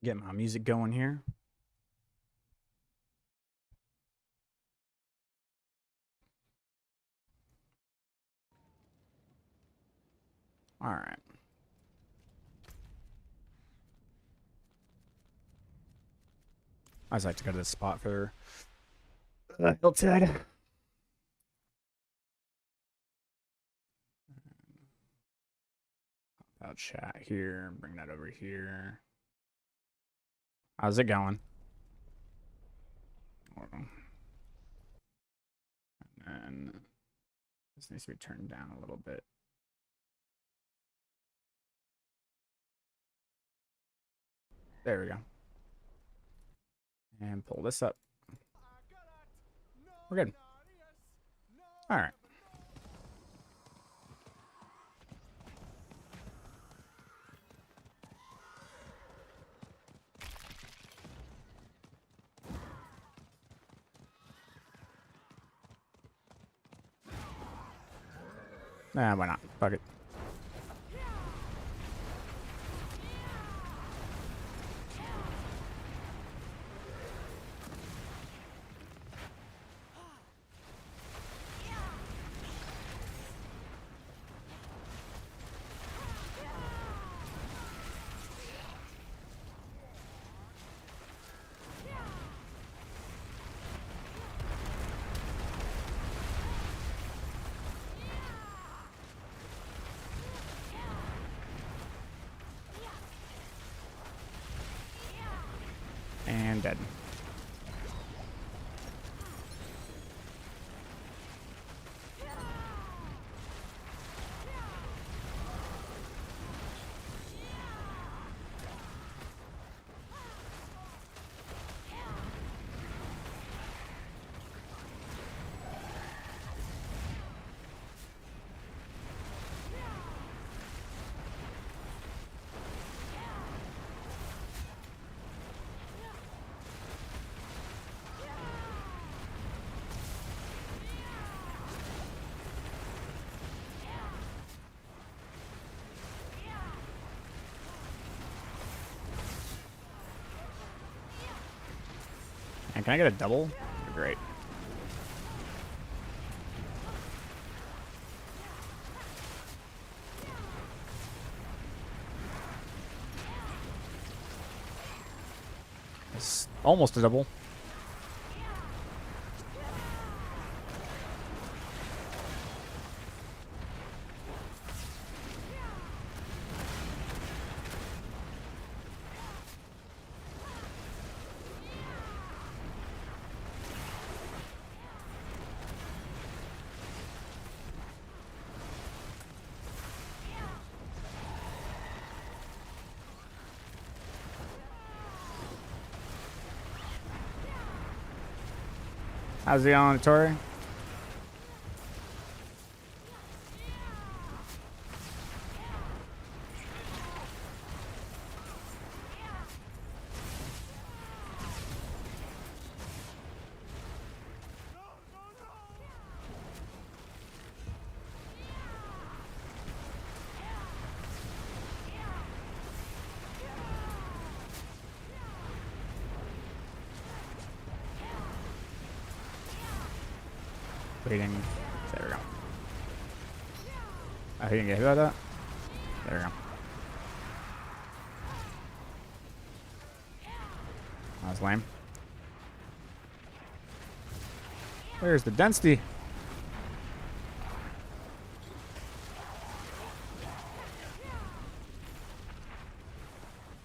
Get my music going here. All right. I just like to go to this spot for Hilltide. I'll chat here. Bring that over here. How's it going? And then this needs to be turned down a little bit. There we go. And pull this up. We're good. All right. Nah, why not? Fuck it. And dead. And can I get a double? Great. It's almost a double. How's it going, Tori? Waiting. There we go. Oh, he didn't get hit by that? There we go. That was lame. Where's the density?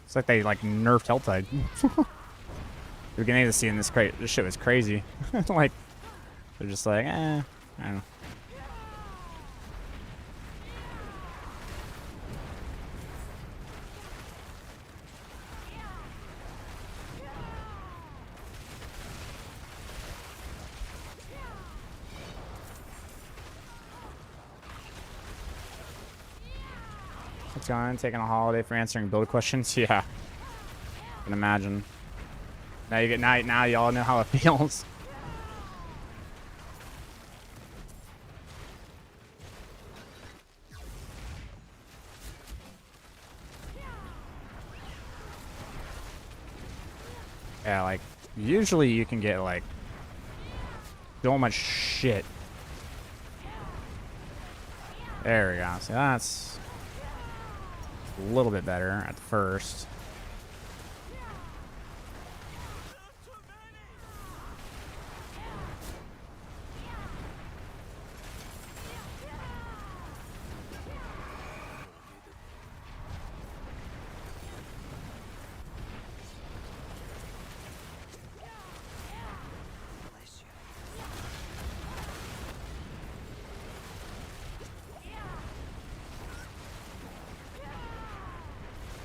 It's like they like nerfed Helltide. We're beginning to see in this crate. This shit was crazy. Like they're just like, I don't know. What's going on? Taking a holiday for answering build questions? Yeah. I can imagine. Now you all know how it feels. Yeah, like, usually you can get, like, so much shit. There we go. So that's a little bit better at first.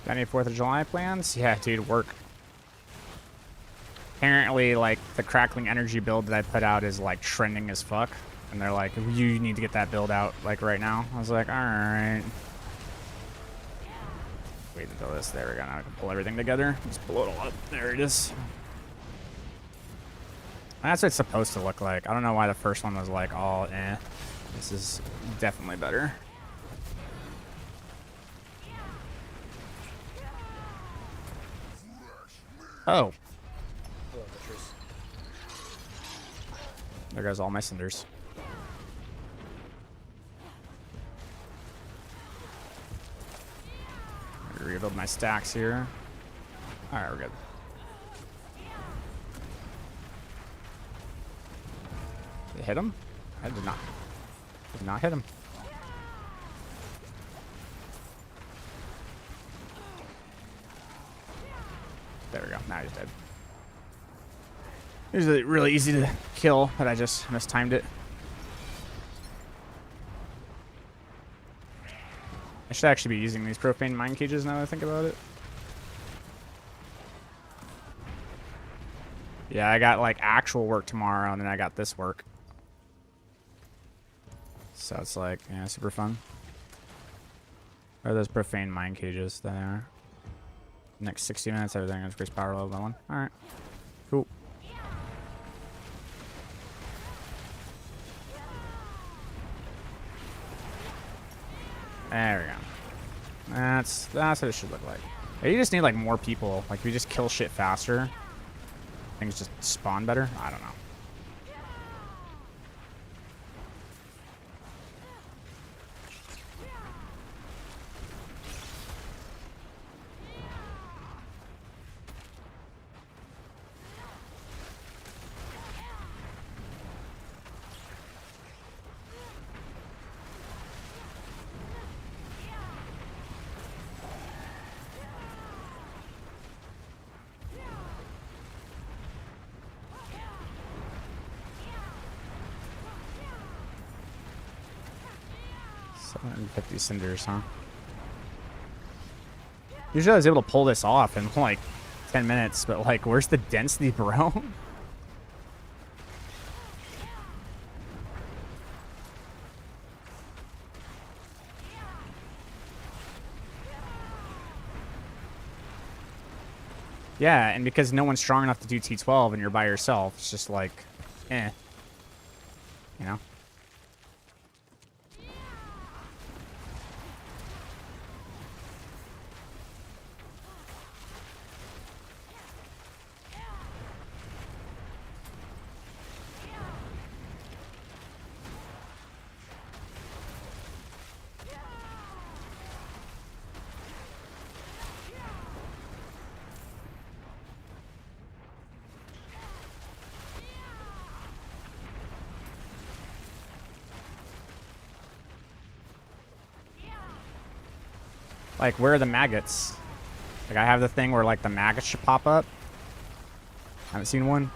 Got any 4th of July plans? Yeah, dude, work. Apparently, like, the Crackling energy build that I put out is, like, trending as fuck. And they're like, you need to get that build out, like, right now. I was like, alright. Wait until this. There we go. Now I can pull everything together. Just blow it all up. There it is. That's what it's supposed to look like. I don't know why the first one was, like, all eh. This is definitely better. Oh. There goes all my cinders. Rebuild my stacks here. Alright, we're good. Did it hit him? I did not. Did not hit him. There we go. Now he's dead. It was really easy to kill, but I just mistimed it. I should actually be using these profane mine cages now that I think about it. Yeah, I got like actual work tomorrow, and then I got this work. So it's like, yeah, super fun. Where are those profane mine cages? There. Next 60 minutes, everything increase power level by 1. Alright. Cool. There we go. That's what it should look like. You just need like more people. Like if you just kill shit faster, things just spawn better. I don't know. And 50 cinders, huh? Usually I was able to pull this off in like 10 minutes, but like, where's the density, bro? Yeah, and because no one's strong enough to do T12 and you're by yourself, it's just like, eh. You know? Like, where are the maggots? Like, I have the thing where, like, the maggots should pop up. Haven't seen one.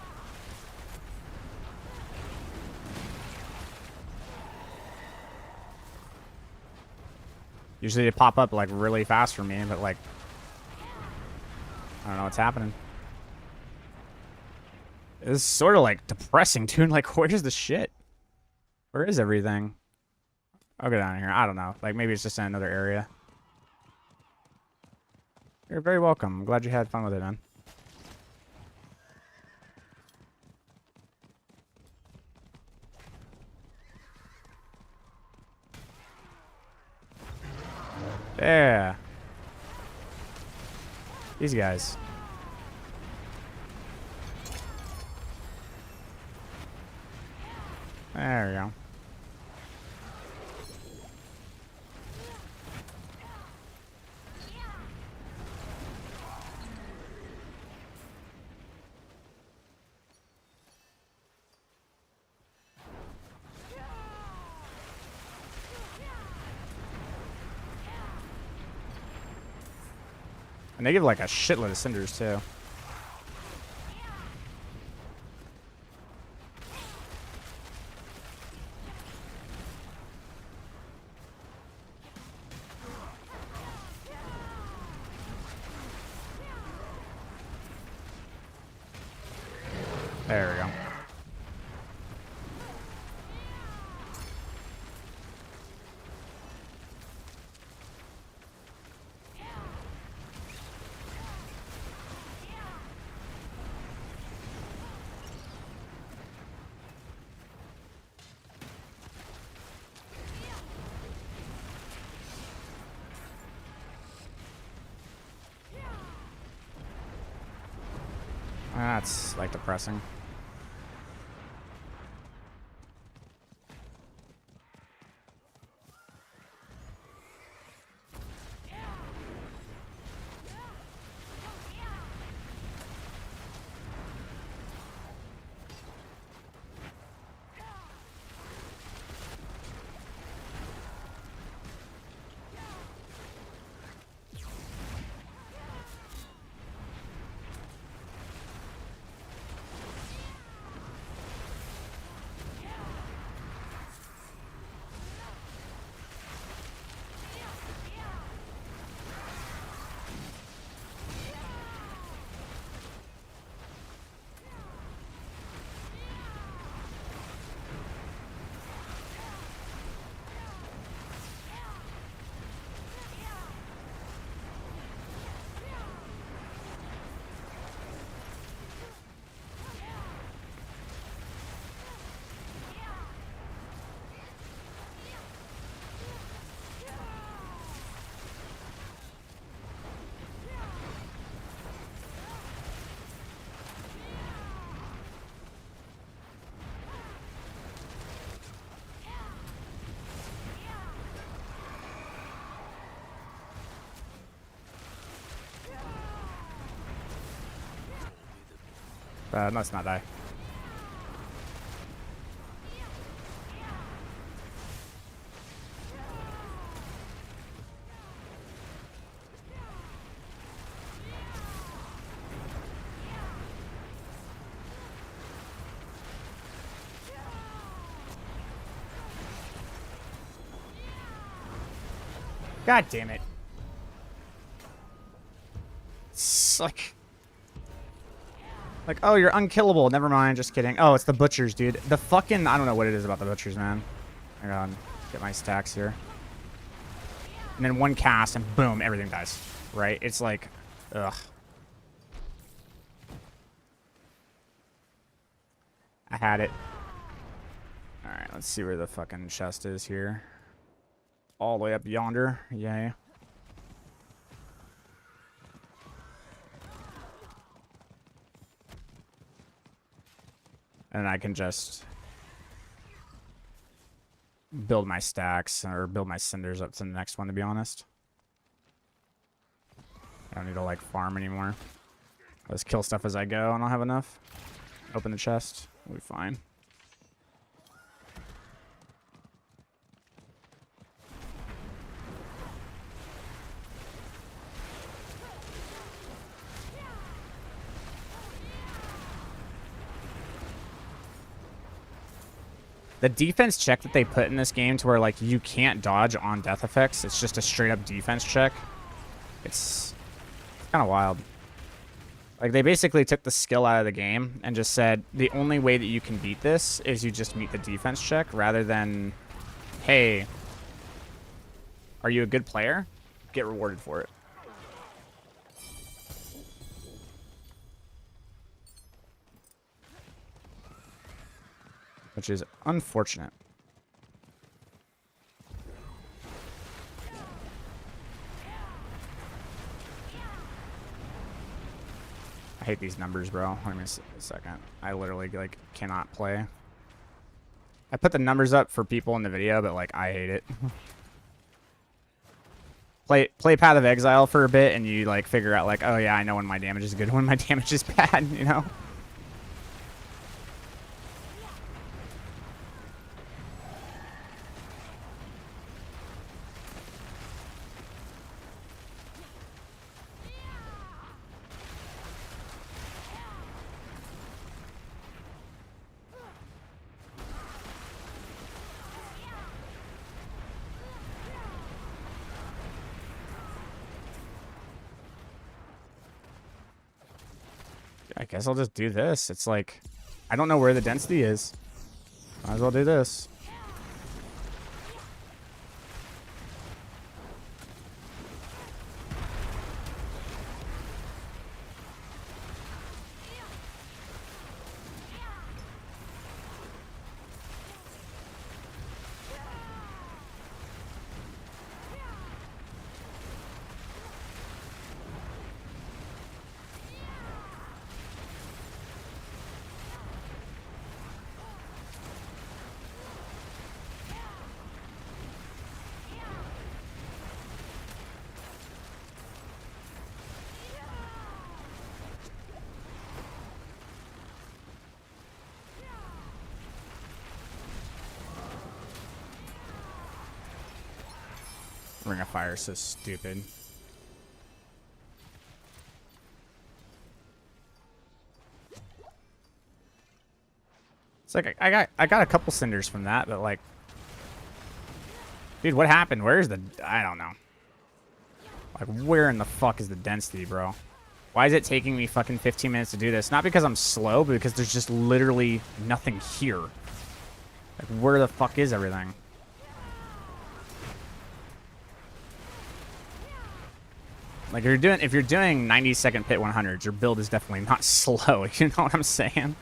Usually they pop up, like, really fast for me, but, like, I don't know what's happening. It's sort of, like, depressing, dude. Like, where's the shit? Where is everything? I'll go down here. I don't know. Like, maybe it's just in another area. You're very welcome. I'm glad you had fun with it, man. Yeah. These guys. There we go. And they give like a shitload of cinders too. There we go. That's like depressing. Let's not die. God damn it. It's like, oh, you're unkillable. Never mind. Just kidding. Oh, it's the butchers, dude. The fucking, I don't know what it is about the butchers, man. Hang on. Get my stacks here. And then one cast and boom, everything dies. Right? It's like, ugh. I had it. Alright, let's see where the fucking chest is here. All the way up yonder. Yay. And I can just build my stacks or build my cinders up to the next one, to be honest. I don't need to like farm anymore. I'll just kill stuff as I go and I'll have enough. Open the chest. We'll be fine. The defense check that they put in this game to where, like, you can't dodge on death effects. It's just a straight-up defense check. It's kind of wild. Like, they basically took the skill out of the game and just said, the only way that you can beat this is you just meet the defense check rather than, hey, are you a good player? Get rewarded for it. Which is unfortunate. I hate these numbers, bro. Hold me a second. I literally, like, cannot play. I put the numbers up for people in the video, but like I hate it. Play Path of Exile for a bit, and you like figure out like, oh yeah, I know when my damage is good, when my damage is bad, you know. I guess I'll just do this. It's like, I don't know where the density is. Might as well do this. Ring of Fire is so stupid. It's like I got a couple cinders from that, but like, dude, what happened? Where's the? I don't know. Like, where in the fuck is the density, bro? Why is it taking me fucking 15 minutes to do this? Not because I'm slow, but because there's just literally nothing here. Like, where the fuck is everything? Like, if you're doing 90-second pit 100s, your build is definitely not slow. You know what I'm saying?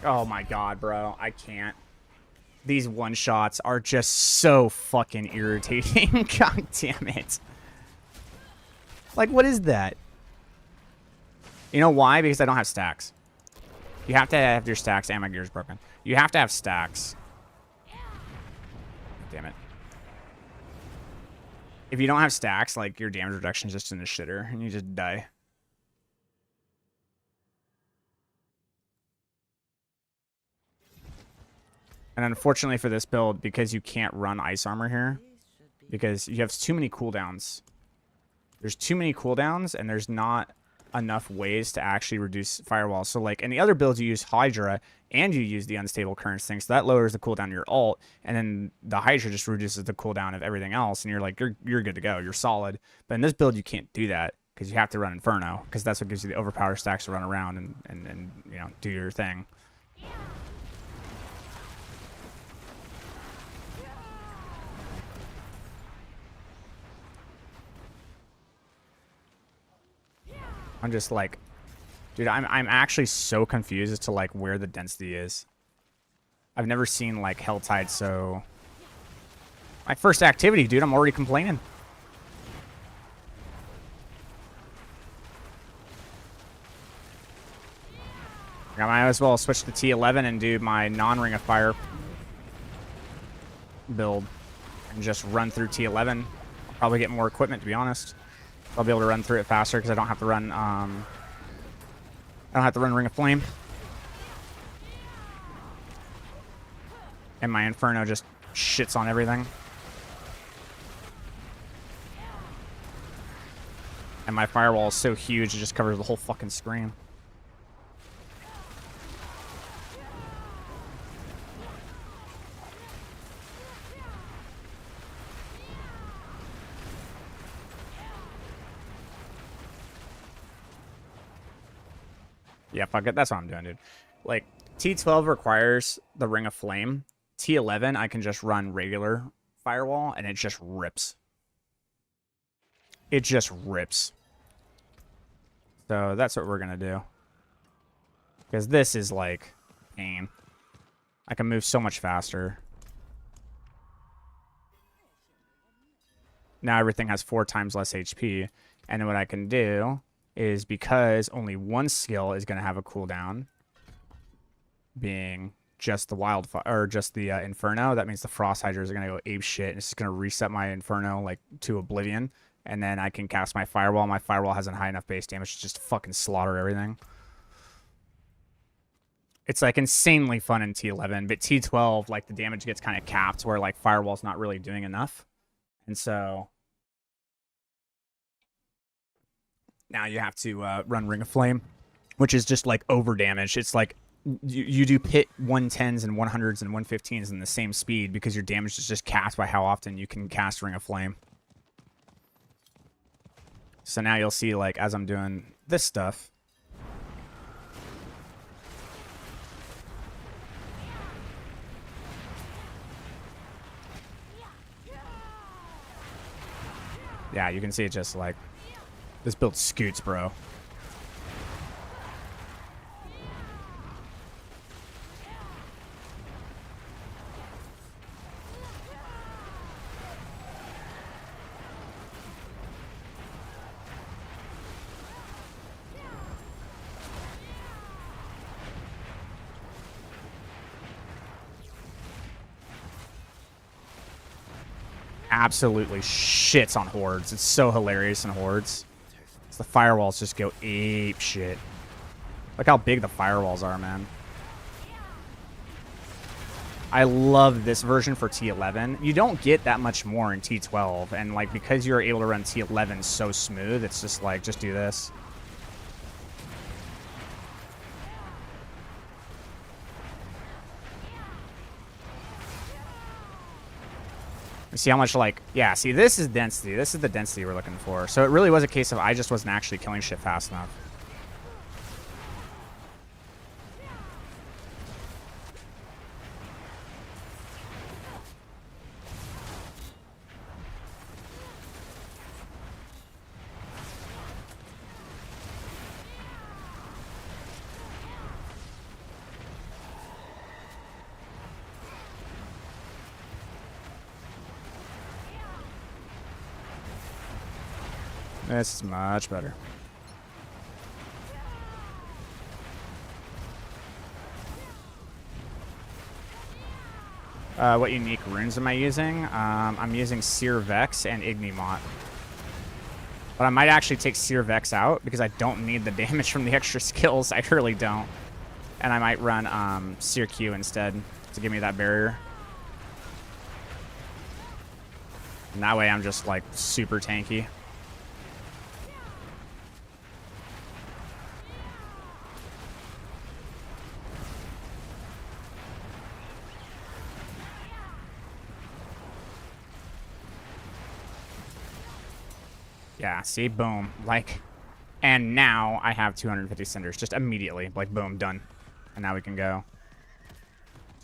Oh my god, bro. I can't. These one-shots are just so fucking irritating. God damn it. Like, what is that? You know why? Because I don't have stacks. You have to have your stacks, and my gear's broken. You have to have stacks. Damn it. If you don't have stacks, like, your damage reduction is just in the shitter, and you just die. And unfortunately for this build, because you can't run ice armor here, because you have too many cooldowns. There's too many cooldowns, and there's not enough ways to actually reduce Firewall. So like in the other builds, you use Hydra and you use the unstable currents thing, so that lowers the cooldown of your ult, and then the Hydra just reduces the cooldown of everything else, and you're like, you're good to go, you're solid. But in this build, you can't do that because you have to run Inferno, because that's what gives you the overpower stacks to run around and you know, do your thing. I'm just like, dude, I'm actually so confused as to like where the density is. I've never seen like Helltide so. My first activity, dude, I'm already complaining. I might as well switch to T11 and do my non-Ring of Fire build and just run through T11. I'll probably get more equipment, to be honest. I'll be able to run through it faster because I don't have to run. I don't have to run Ring of Flame, and my Inferno just shits on everything. And my Firewall is so huge it just covers the whole fucking screen. Yeah, fuck it. That's what I'm doing, dude. Like, T12 requires the Ring of Flame. T11, I can just run regular Firewall, and it just rips. It just rips. So that's what we're going to do. Because this is, like, pain. I can move so much faster. now everything has 4 times less HP. And then what I can do is, because only one skill is going to have a cooldown, being just the wildfire or just the Inferno, that means the Frost Hydras are going to go ape shit. It's just going to reset my Inferno like to oblivion. And then I can cast my Firewall. My Firewall has a high enough base damage to just fucking slaughter everything. It's like insanely fun in T11, but T12, like the damage gets kind of capped where like Firewall's not really doing enough. And so now you have to run Ring of Flame, which is just like over damage. It's like you do pit 110s and 100s and 115s in the same speed because your damage is just capped by how often you can cast Ring of Flame. So now you'll see, like, as I'm doing this stuff, yeah, you can see it just like, this build scoots, bro. Absolutely shits on hordes. It's so hilarious in hordes. The firewalls just go ape shit. Look how big the firewalls are, man. I love this version for T11. You don't get that much more in T12, and like because you're able to run T11 so smooth, it's just like, just do this. See how much, like, yeah, see, this is density. This is the density we're looking for. So it really was a case of I just wasn't actually killing shit fast enough. This is much better. What unique runes am I using? I'm using Seer Vex and Ignimot. But I might actually take Seer Vex out because I don't need the damage from the extra skills. I really don't. And I might run Seer Q instead to give me that barrier. And that way I'm just like super tanky. Yeah, see, boom, like, and now I have 250 cinders, just immediately, like, boom, done. And now we can go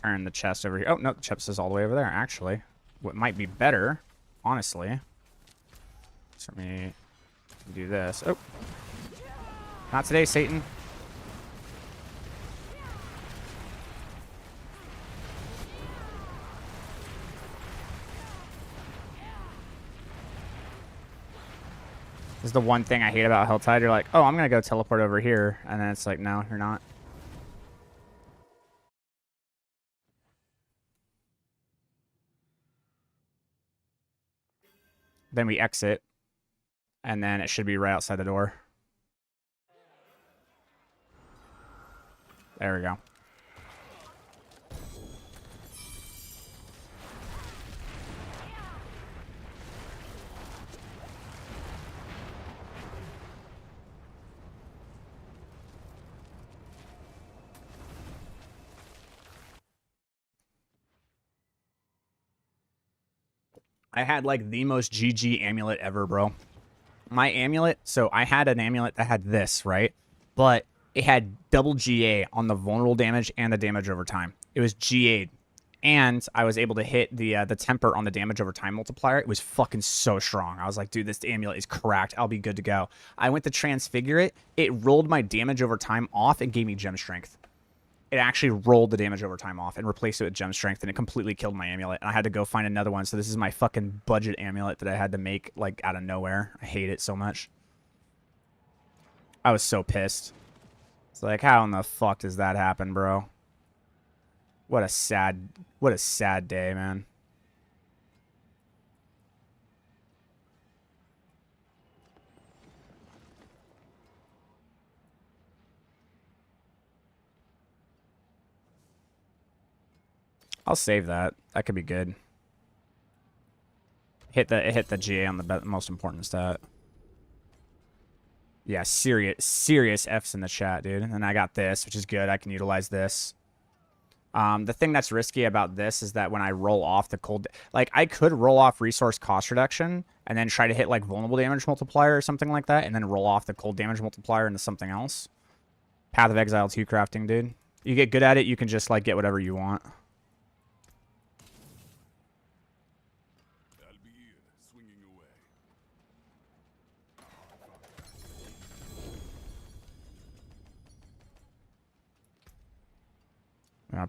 turn the chest over here. Oh, no, the chest is all the way over there, actually. What might be better, honestly, so let me do this. Oh, not today, Satan. This is the one thing I hate about Helltide. You're like, oh, I'm going to go teleport over here. And then it's like, no, you're not. Then we exit. And then it should be right outside the door. There we go. I had like the most GG amulet ever, bro. My amulet, so I had an amulet that had this, right? But it had double GA on the vulnerable damage and the damage over time. It was GA'd. And I was able to hit the temper on the damage over time multiplier. It was fucking so strong. I was like, dude, this amulet is cracked. I'll be good to go. I went to transfigure it. It rolled my damage over time off and gave me gem strength. it actually rolled the damage over time off and replaced it with gem strength, and it completely killed my amulet. And I had to go find another one. So this is my fucking budget amulet that I had to make like out of nowhere. I hate it so much. I was so pissed. It's like, how in the fuck does that happen, bro? What a sad day, man. I'll save that. That could be good. Hit the GA on the most important stat. Yeah, serious F's in the chat, dude. And I got this, which is good. I can utilize this. The thing that's risky about this is that when I roll off the cold, like I could roll off resource cost reduction and then try to hit like vulnerable damage multiplier or something like that, and then roll off the cold damage multiplier into something else. Path of Exile 2 crafting, dude. You get good at it, you can just like get whatever you want.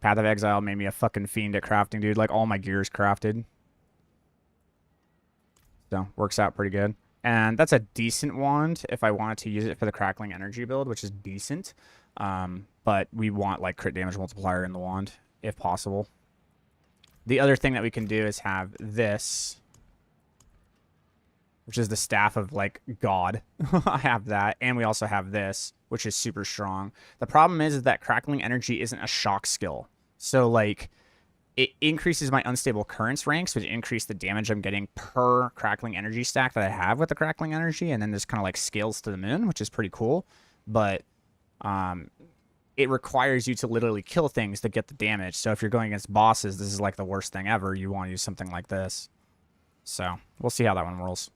Path of Exile made me a fucking fiend at crafting, dude. Like, all my gear is crafted. So, works out pretty good. And that's a decent wand if I wanted to use it for the Crackling energy build, which is decent. But we want, like, crit damage multiplier in the wand, if possible. The other thing that we can do is have this, which is the Staff of, like, God. I have that. And we also have this, which is super strong. The problem is that Crackling energy isn't a shock skill. So, like, it increases my unstable currents ranks, which increase the damage I'm getting per Crackling energy stack that I have with the Crackling energy. And then there's kind of, like, scales to the moon, which is pretty cool. But it requires you to literally kill things to get the damage. So if you're going against bosses, this is, like, the worst thing ever. You want to use something like this. So, we'll see how that one rolls.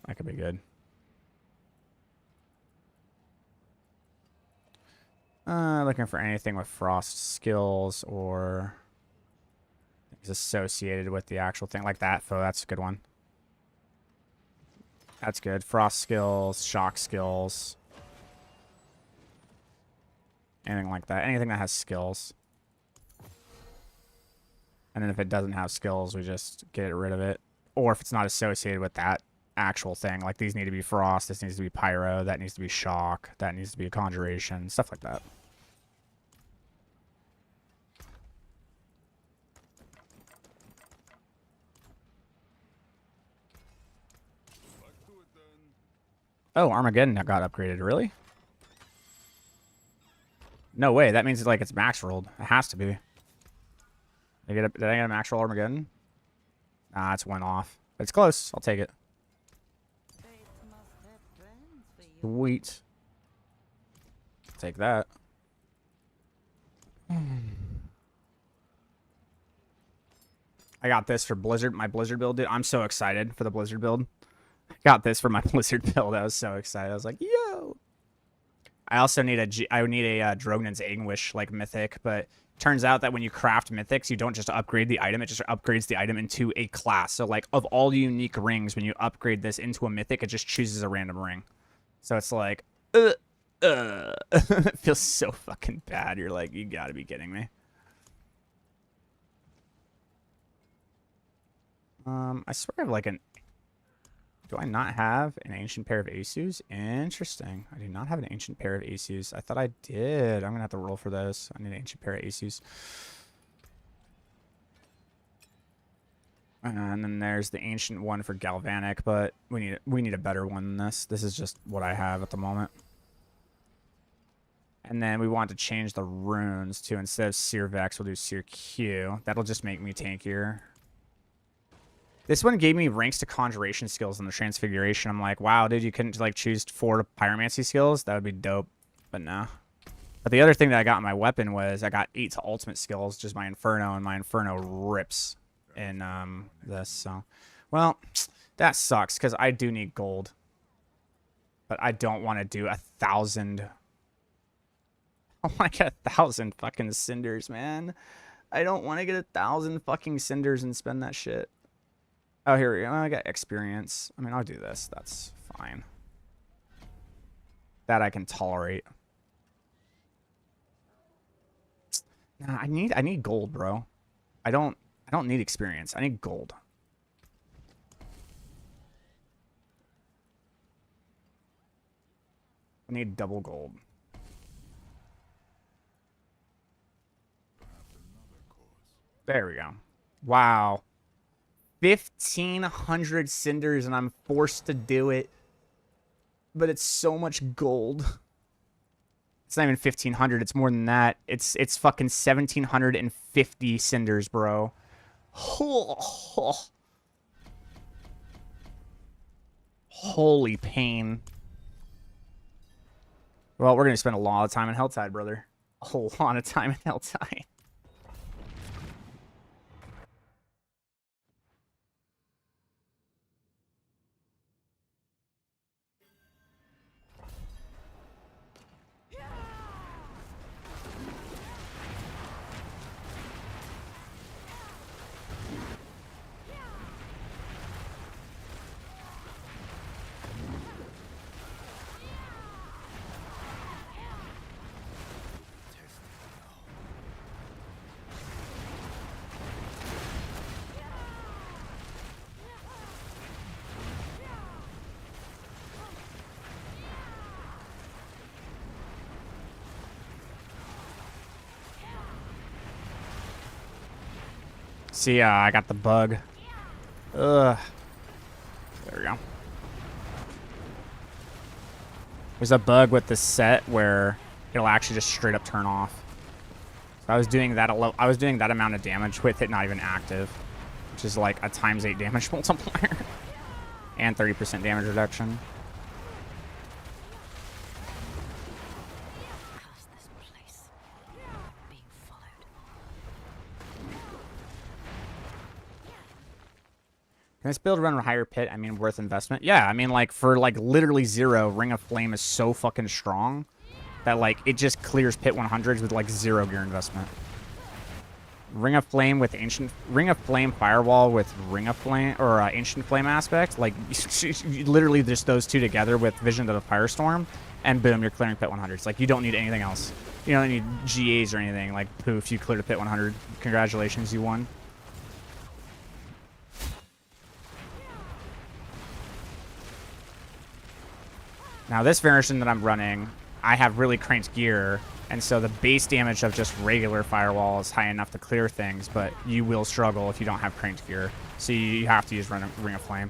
That could be good. Looking for anything with frost skills or things associated with the actual thing. Like that, so that's a good one. That's good. Frost skills, shock skills. Anything like that. Anything that has skills. And then if it doesn't have skills, we just get rid of it. Or if it's not associated with that actual thing, like these need to be frost, this needs to be pyro, that needs to be shock, that needs to be a conjuration, stuff like that. Oh, Armageddon got upgraded, really? No way, that means like it's max rolled. It has to be. Did I get a max roll Armageddon? Nah, it's went off. It's close, I'll take it. Sweet. Take that. I got this for Blizzard, my Blizzard build, dude. I'm so excited for the Blizzard build. I got this for my Blizzard build. I was so excited. I was like, yo. I also need a Drognan's Anguish, like, mythic, but turns out that when you craft mythics, you don't just upgrade the item, it just upgrades the item into a class. So, like, of all the unique rings, when you upgrade this into a mythic, it just chooses a random ring. So it's like, it feels so fucking bad. You're like, you gotta be kidding me. I swear I have like an... Do I not have an ancient pair of Asus? Interesting. I do not have an ancient pair of Asus. I thought I did. I'm gonna have to roll for this. I need an ancient pair of Asus. And then there's the ancient one for Galvanic, but we need a better one than this. This is just what I have at the moment. And then we want to change the runes to, instead of Seer Vex, we'll do Seer Q. That'll just make me tankier. This one gave me ranks to conjuration skills in the Transfiguration. I'm like, wow, dude, you couldn't like choose 4 pyromancy skills? That would be dope. But no. But the other thing that I got in my weapon was I got 8 to ultimate skills, just my Inferno, and my Inferno rips in this. So, well, that sucks because I do need gold. But I don't want to do 1,000. I want to get 1,000 fucking cinders, man. I don't want to get 1,000 fucking cinders and spend that shit. Oh, here we go. I got experience. I mean, I'll do this. That's fine. That I can tolerate. Nah, I need gold, bro. I don't need experience. I need gold. I need double gold. There we go. Wow. 1,500 cinders and I'm forced to do it. But it's so much gold. It's not even 1,500. It's more than that. It's fucking 1,750 cinders, bro. Holy pain. Well, we're going to spend a lot of time in Helltide, brother. A whole lot of time in Helltide. See, I got the bug. Ugh. There we go. There's a bug with this set where it'll actually just straight up turn off. So I was doing that amount of damage with it not even active, which is like a ×8 damage multiplier and 30% damage reduction. Can this build run a higher pit? I mean, worth investment? Yeah, I mean, like, for, like, literally 0, Ring of Flame is so fucking strong that, like, it just clears pit 100s with, like, 0 gear investment. Ring of Flame with Ring of Flame Firewall with Ring of Flame, or Ancient Flame aspect, like, literally just those two together with Vision of the Firestorm, and boom, you're clearing pit 100s. Like, you don't need anything else. You don't need GAs or anything. Like, poof, you cleared a pit 100. Congratulations, you won. Now, this version that I'm running, I have really cranked gear, and so the base damage of just regular Firewall is high enough to clear things, but you will struggle if you don't have cranked gear. So you have to use Ring of Flame.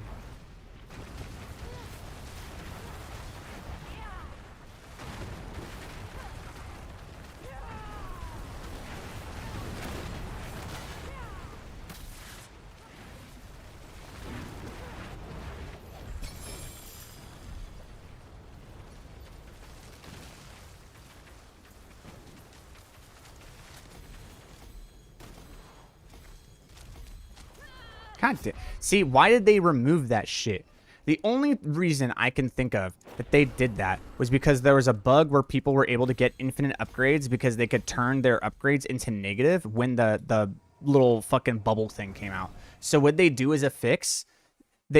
God damn. See, why did they remove that shit? The only reason I can think of that they did that was because there was a bug where people were able to get infinite upgrades because they could turn their upgrades into negative when the little fucking bubble thing came out. So what they do as a fix,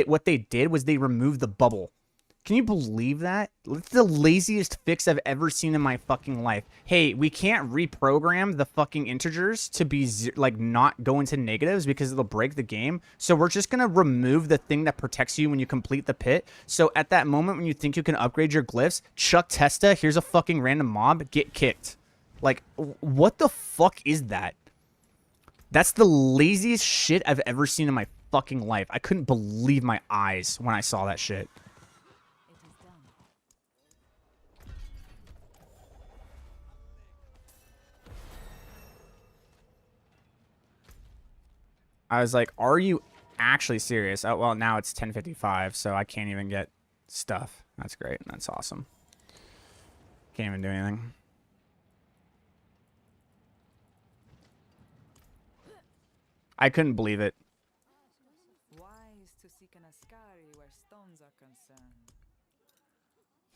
what they did was they removed the bubble. Can you believe that? It's the laziest fix I've ever seen in my fucking life. Hey, we can't reprogram the fucking integers to be, like, not go into negatives because it'll break the game. So we're just going to remove the thing that protects you when you complete the pit. So at that moment when you think you can upgrade your glyphs, chuck Testa, here's a fucking random mob, get kicked. Like, what the fuck is that? That's the laziest shit I've ever seen in my fucking life. I couldn't believe my eyes when I saw that shit. I was like, are you actually serious? Oh, well, now it's 10:55, so I can't even get stuff. That's great. That's awesome. Can't even do anything. I couldn't believe it. Wise to seek an Ascari where stones are concerned.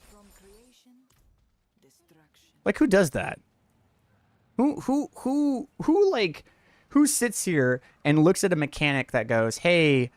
From creation, destruction. Like, who does that? Who, like... Who sits here and looks at a mechanic that goes, hey,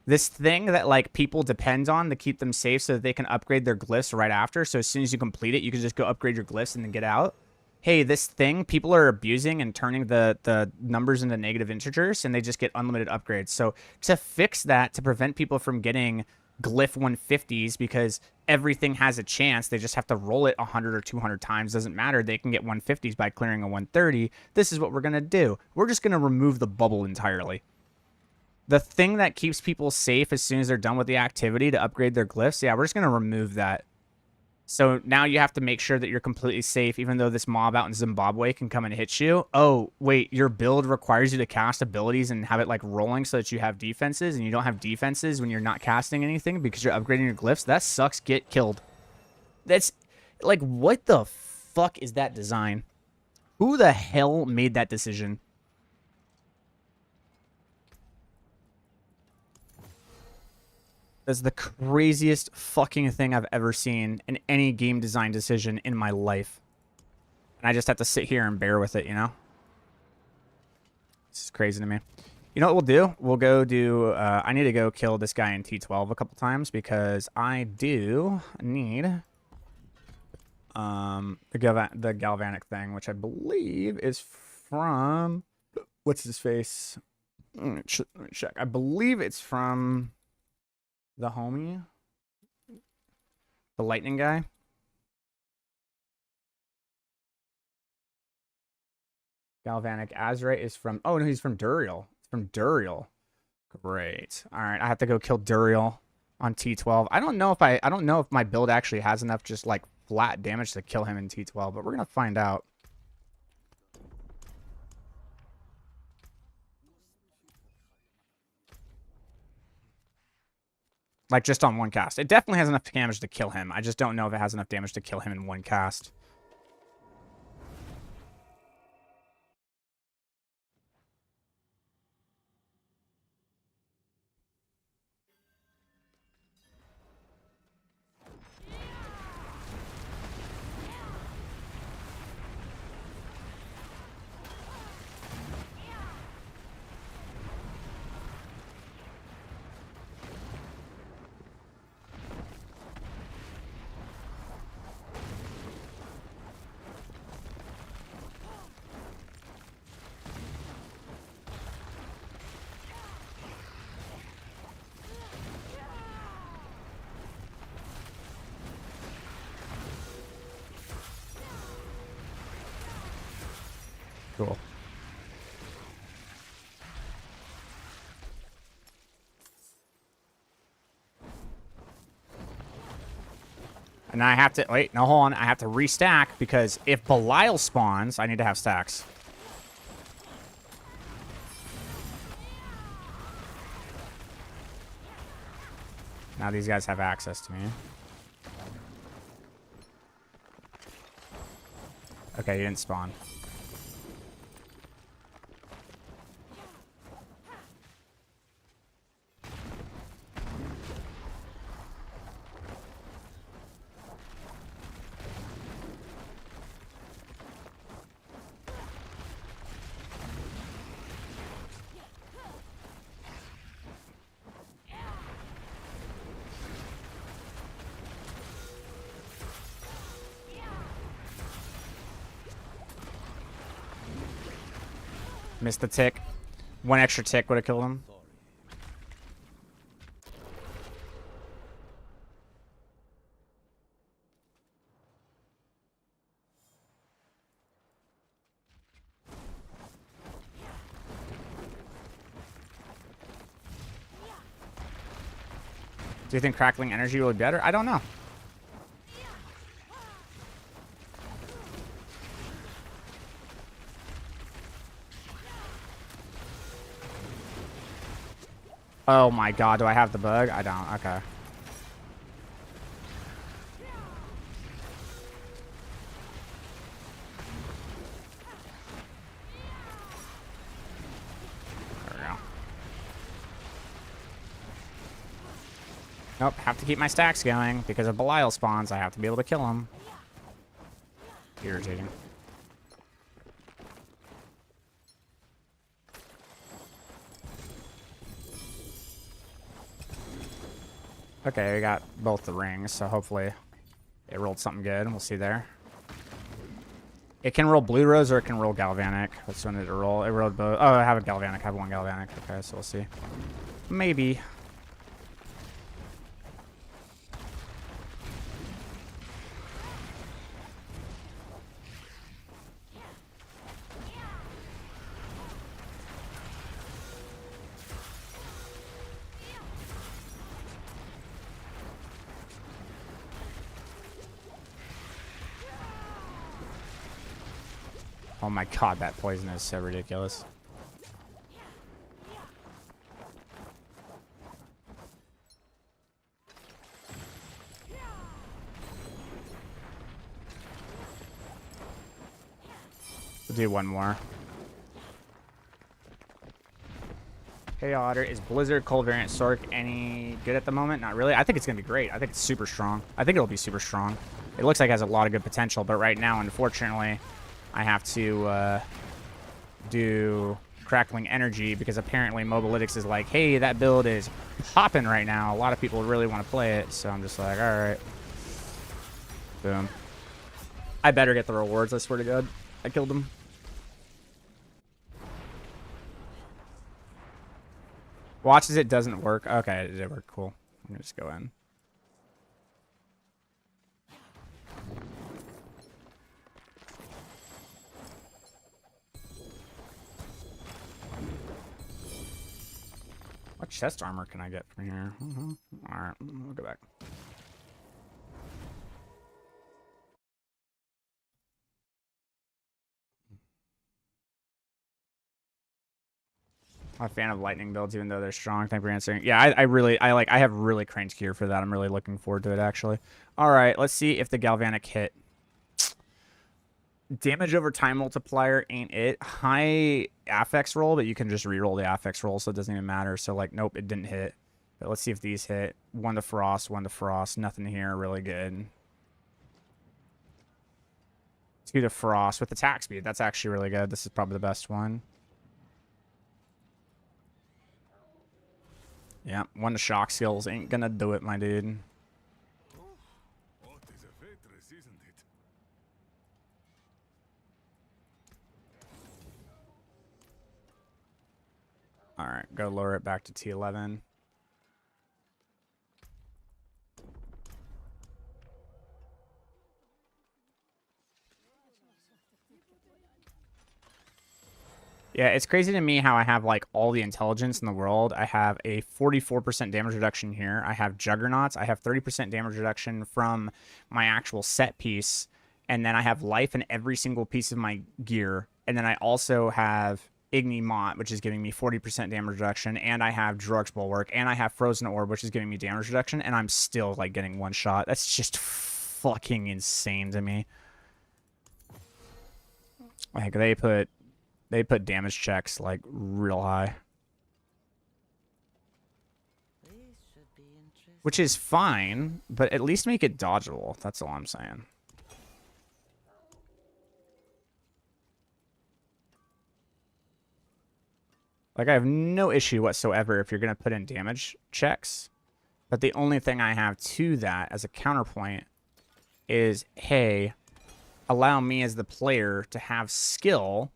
This thing that like people depend on to keep them safe so that they can upgrade their glyphs right after. So as soon as you complete it, you can just go upgrade your glyphs and then get out. Hey, this thing people are abusing and turning the numbers into negative integers, and they just get unlimited upgrades. So to fix that, to prevent people from getting glyph 150s, because everything has a chance, they just have to roll it 100 or 200 times, doesn't matter, they can get 150s by clearing a 130. This is what we're going to do. We're just going to remove the bubble entirely. The thing that keeps people safe as soon as they're done with the activity to upgrade their glyphs, yeah, we're just going to remove that. So now you have to make sure that you're completely safe, even though this mob out in Zimbabwe can come and hit you. Oh, wait, your build requires you to cast abilities and have it like rolling so that you have defenses, and you don't have defenses when you're not casting anything because you're upgrading your glyphs. That sucks. Get killed. That's like, what the fuck is that design? Who the hell made that decision? That's the craziest fucking thing I've ever seen in any game design decision in my life. And I just have to sit here and bear with it, you know? This is crazy to me. You know what we'll do? We'll go do... I need to go kill this guy in T12 a couple times because I do need... the galvanic thing, which I believe is from... What's his face? Let me check. I believe it's from... the homie, the lightning guy. Galvanic Azra is from, oh no, he's from Duriel. It's from Duriel. Great. All right, I have to go kill Duriel on T12. I don't know if my build actually has enough just like flat damage to kill him in T12, but we're gonna find out. Like, just on one cast. It definitely has enough damage to kill him. I just don't know if it has enough damage to kill him in one cast. Cool. And I have to, wait, no, hold on. I have to restack because if Belial spawns, I need to have stacks. Now these guys have access to me. Okay, he didn't spawn. Missed the tick. One extra tick would have killed him. Do you think Crackling energy will be better? I don't know. Oh my god, do I have the bug? I don't. Okay. There we go. Nope, have to keep my stacks going because if Belial spawns, I have to be able to kill him. Irritating. Okay, we got both the rings, so hopefully it rolled something good. We'll see there. It can roll blue rose or it can roll galvanic. Which one did it roll? It rolled both. Oh, I have a galvanic. I have one galvanic. Okay, so we'll see. Maybe. Oh my god, that poison is so ridiculous. We'll do one more. Hey Otter, is Blizzard Cold Variant Sorc any good at the moment? Not really. I think it's going to be great. I think it's super strong. I think it'll be super strong. It looks like it has a lot of good potential, but right now, unfortunately, I have to do Crackling Energy because apparently Mobalytics is like, hey, that build is popping right now. A lot of people really want to play it, so I'm just like, all right. Boom. I better get the rewards, I swear to God. I killed him. Watch as it doesn't work. Okay, it did work. Cool. I'm gonna just go in. What chest armor can I get from here? Alright, we'll go back. I'm a fan of lightning builds, even though they're strong. Thank you for answering. Yeah, I have really cranked gear for that. I'm really looking forward to it, actually. All right, let's see if the galvanic hit. Damage over time multiplier ain't it. High affix roll, but you can just reroll the affix roll, so it doesn't even matter. So, like, nope, it didn't hit. But let's see if these hit. 1 to frost, 1 to frost. Nothing here, really good. 2 to frost with attack speed. That's actually really good. This is probably the best one. Yeah, 1 to shock skills ain't gonna do it, my dude. Alright, go lower it back to T11. Yeah, it's crazy to me how I have, like, all the intelligence in the world. I have a 44% damage reduction here. I have Juggernauts. I have 30% damage reduction from my actual set piece. And then I have life in every single piece of my gear. And then I also have Igni Mott, which is giving me 40% damage reduction. And I have Drork's Bulwark. And I have Frozen Orb, which is giving me damage reduction. And I'm still, like, getting one shot. That's just fucking insane to me. Like, they put damage checks, like, real high. Which is fine, but at least make it dodgeable. That's all I'm saying. Like, I have no issue whatsoever if you're going to put in damage checks. But the only thing I have to that as a counterpoint is, hey, allow me as the player to have skill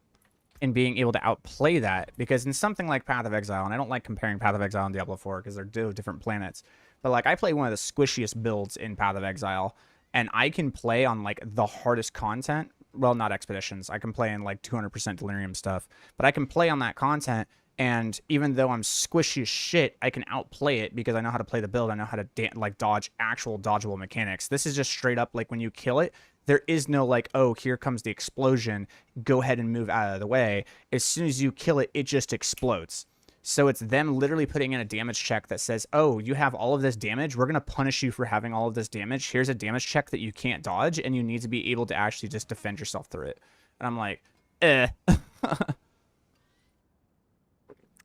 in being able to outplay that. Because in something like Path of Exile, and I don't like comparing Path of Exile and Diablo 4 because they're different planets, but like I play one of the squishiest builds in Path of Exile, and I can play on like the hardest content. Well, not expeditions. I can play in like 200% delirium stuff, but I can play on that content. And even though I'm squishy as shit, I can outplay it because I know how to play the build. I know how to like dodge actual dodgeable mechanics. This is just straight up like when you kill it, there is no like, oh, here comes the explosion. Go ahead and move out of the way. As soon as you kill it, it just explodes. So it's them literally putting in a damage check that says, oh, you have all of this damage. We're going to punish you for having all of this damage. Here's a damage check that you can't dodge, and you need to be able to actually just defend yourself through it. And I'm like, eh.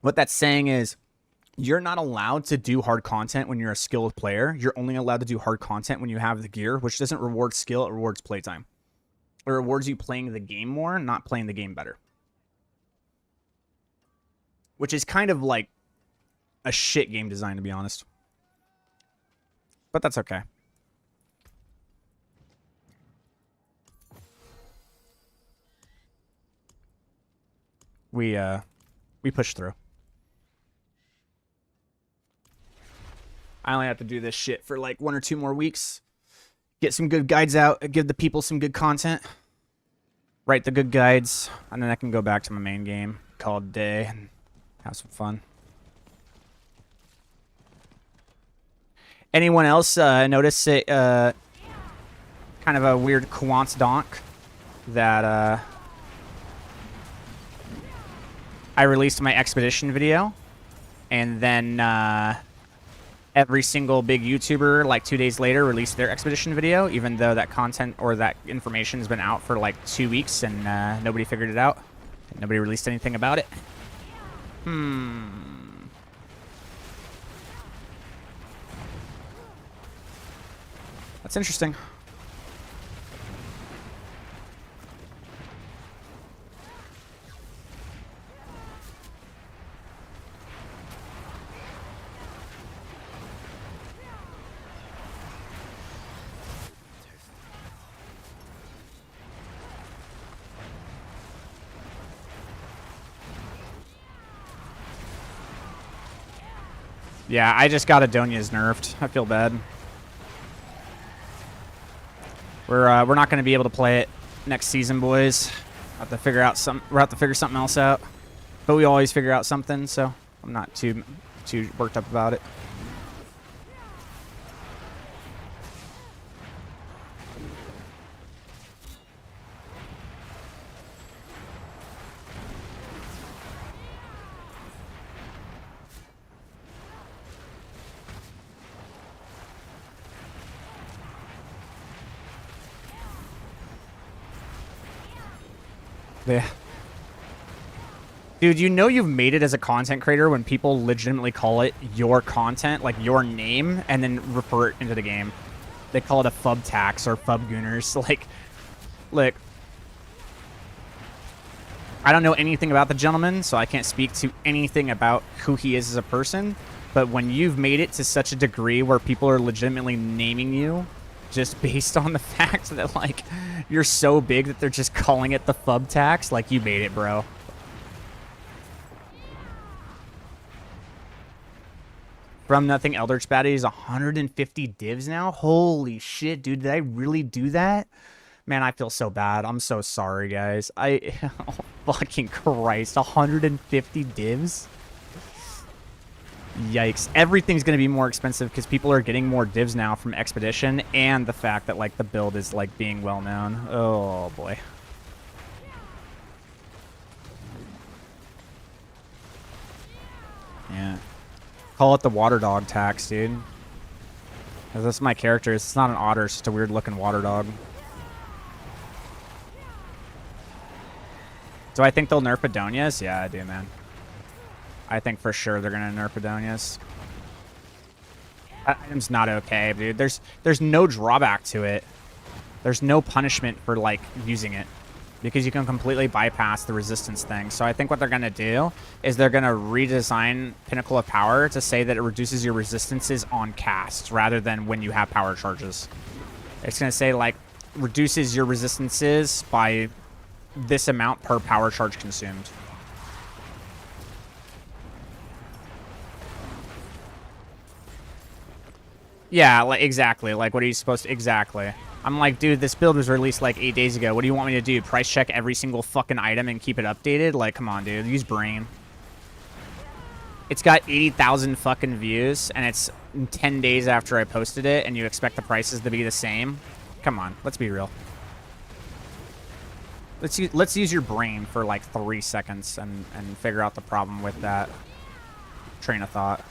What that's saying is you're not allowed to do hard content when you're a skilled player. You're only allowed to do hard content when you have the gear, which doesn't reward skill. It rewards playtime. It rewards you playing the game more, not playing the game better. Which is kind of like a shit game design, to be honest. But that's okay. We push through. I only have to do this shit for like 1 or 2 more weeks. Get some good guides out, give the people some good content. Write the good guides, and then I can go back to my main game, call it a day, and have some fun. Anyone else notice it? Kind of a weird coincidence that I released my expedition video, and then every single big YouTuber, like 2 days later, released their expedition video, even though that content or that information has been out for like 2 weeks and nobody figured it out. Nobody released anything about it. That's interesting. Yeah, I just got Adonia's nerfed. I feel bad. We're not going to be able to play it next season, boys. We'll have to figure something else out. But we always figure out something, so I'm not too worked up about it. Yeah. Dude, you know you've made it as a content creator when people legitimately call it your content, like your name, and then refer it into the game. They call it a fub tax or fub gooners. Like, look, I don't know anything about the gentleman, so I can't speak to anything about who he is as a person. But when you've made it to such a degree where people are legitimately naming you just based on the fact that, like, you're so big that they're just calling it the fub tax, like, you made it, bro. From Nothing Eldritch Baddie is 150 divs now? Holy shit, dude, did I really do that? Man, I feel so bad. I'm so sorry, guys. Oh, fucking Christ, 150 divs? Yikes. Everything's going to be more expensive because people are getting more divs now from Expedition, and the fact that, like, the build is, like, being well known. Oh, boy. Yeah. Call it the water dog tax, dude. Because that's my character. It's not an otter. It's just a weird-looking water dog. Do I think they'll nerf Adonias? Yeah, I do, man. I think for sure they're gonna nerf Adonias. That item's not okay, dude. There's no drawback to it. There's no punishment for, like, using it, because you can completely bypass the resistance thing. So I think what they're gonna do is they're gonna redesign Pinnacle of Power to say that it reduces your resistances on casts rather than when you have power charges. It's gonna say, like, reduces your resistances by this amount per power charge consumed. Yeah, like, exactly. Like, what are you supposed to... Exactly. I'm like, dude, this build was released like 8 days ago. What do you want me to do? Price check every single fucking item and keep it updated? Like, come on, dude. Use brain. It's got 80,000 fucking views, and it's 10 days after I posted it, and you expect the prices to be the same? Come on. Let's be real. Let's use your brain for like 3 seconds and figure out the problem with that train of thought.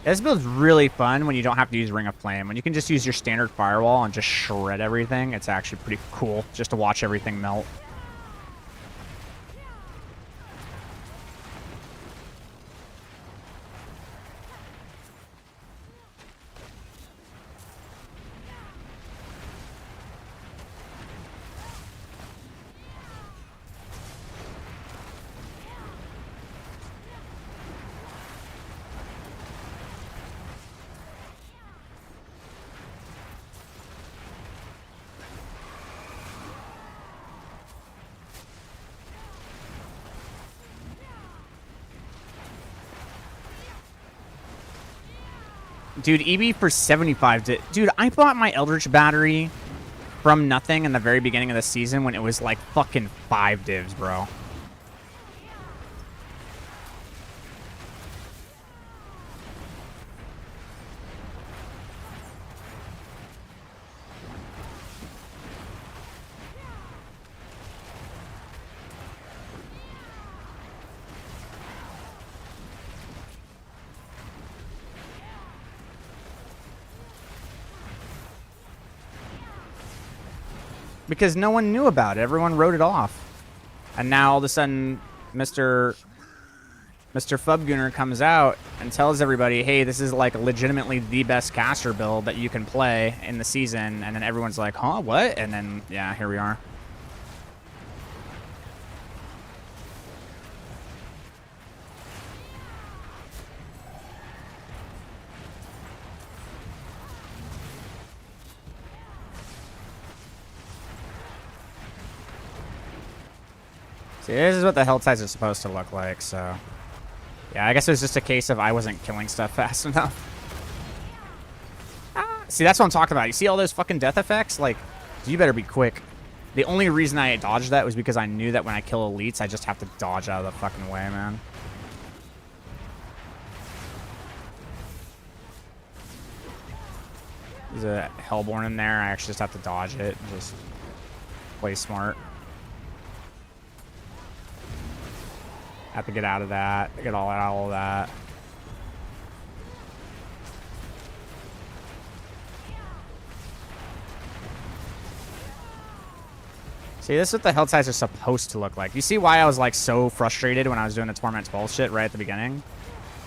This build's really fun when you don't have to use Ring of Flame. When you can just use your standard Firewall and just shred everything, it's actually pretty cool just to watch everything melt. Dude, EB for 75. Dude, I bought my Eldritch battery from nothing in the very beginning of the season when it was like fucking 5 divs, bro. Because no one knew about it. Everyone wrote it off. And now all of a sudden, Mr. Fubgunner comes out and tells everybody, hey, this is like legitimately the best caster build that you can play in the season. And then everyone's like, huh, what? And then, yeah, here we are. See, this is what the held sites are supposed to look like, so... Yeah, I guess it was just a case of I wasn't killing stuff fast enough. See, that's what I'm talking about. You see all those fucking death effects? Like, you better be quick. The only reason I dodged that was because I knew that when I kill elites, I just have to dodge out of the fucking way, man. There's a Hellborn in there. I actually just have to dodge it and just play smart. Have to get out of that. Get all of that. See, this is what the held sites are supposed to look like. You see why I was like so frustrated when I was doing the Torment 12 shit right at the beginning?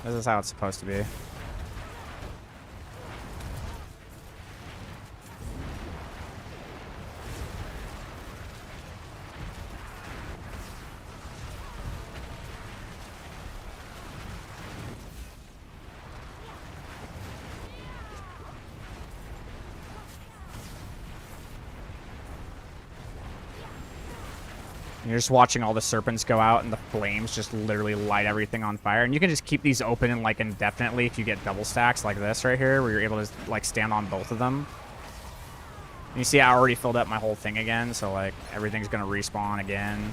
This is how it's supposed to be. You're just watching all the serpents go out and the flames just literally light everything on fire. And you can just keep these open and like indefinitely if you get double stacks like this right here, where you're able to like stand on both of them. And you see I already filled up my whole thing again, so like everything's gonna respawn again.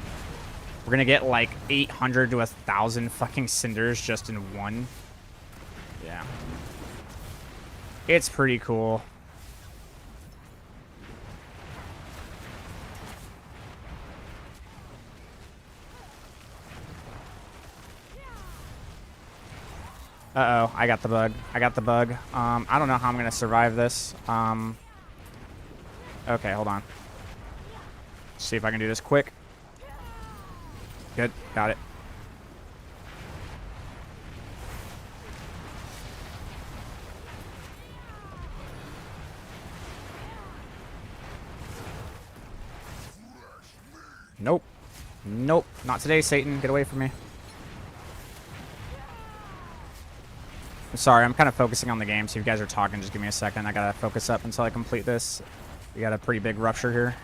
We're gonna get like 800 to 1,000 fucking cinders just in one. Yeah. It's pretty cool. Uh-oh, I got the bug. I got the bug. I don't know how I'm going to survive this. Okay, hold on. Let's see if I can do this quick. Good, got it. Nope. Nope, not today, Satan. Get away from me. I'm sorry, I'm kind of focusing on the game, so if you guys are talking, just give me a second. I gotta focus up until I complete this. We got a pretty big rupture here.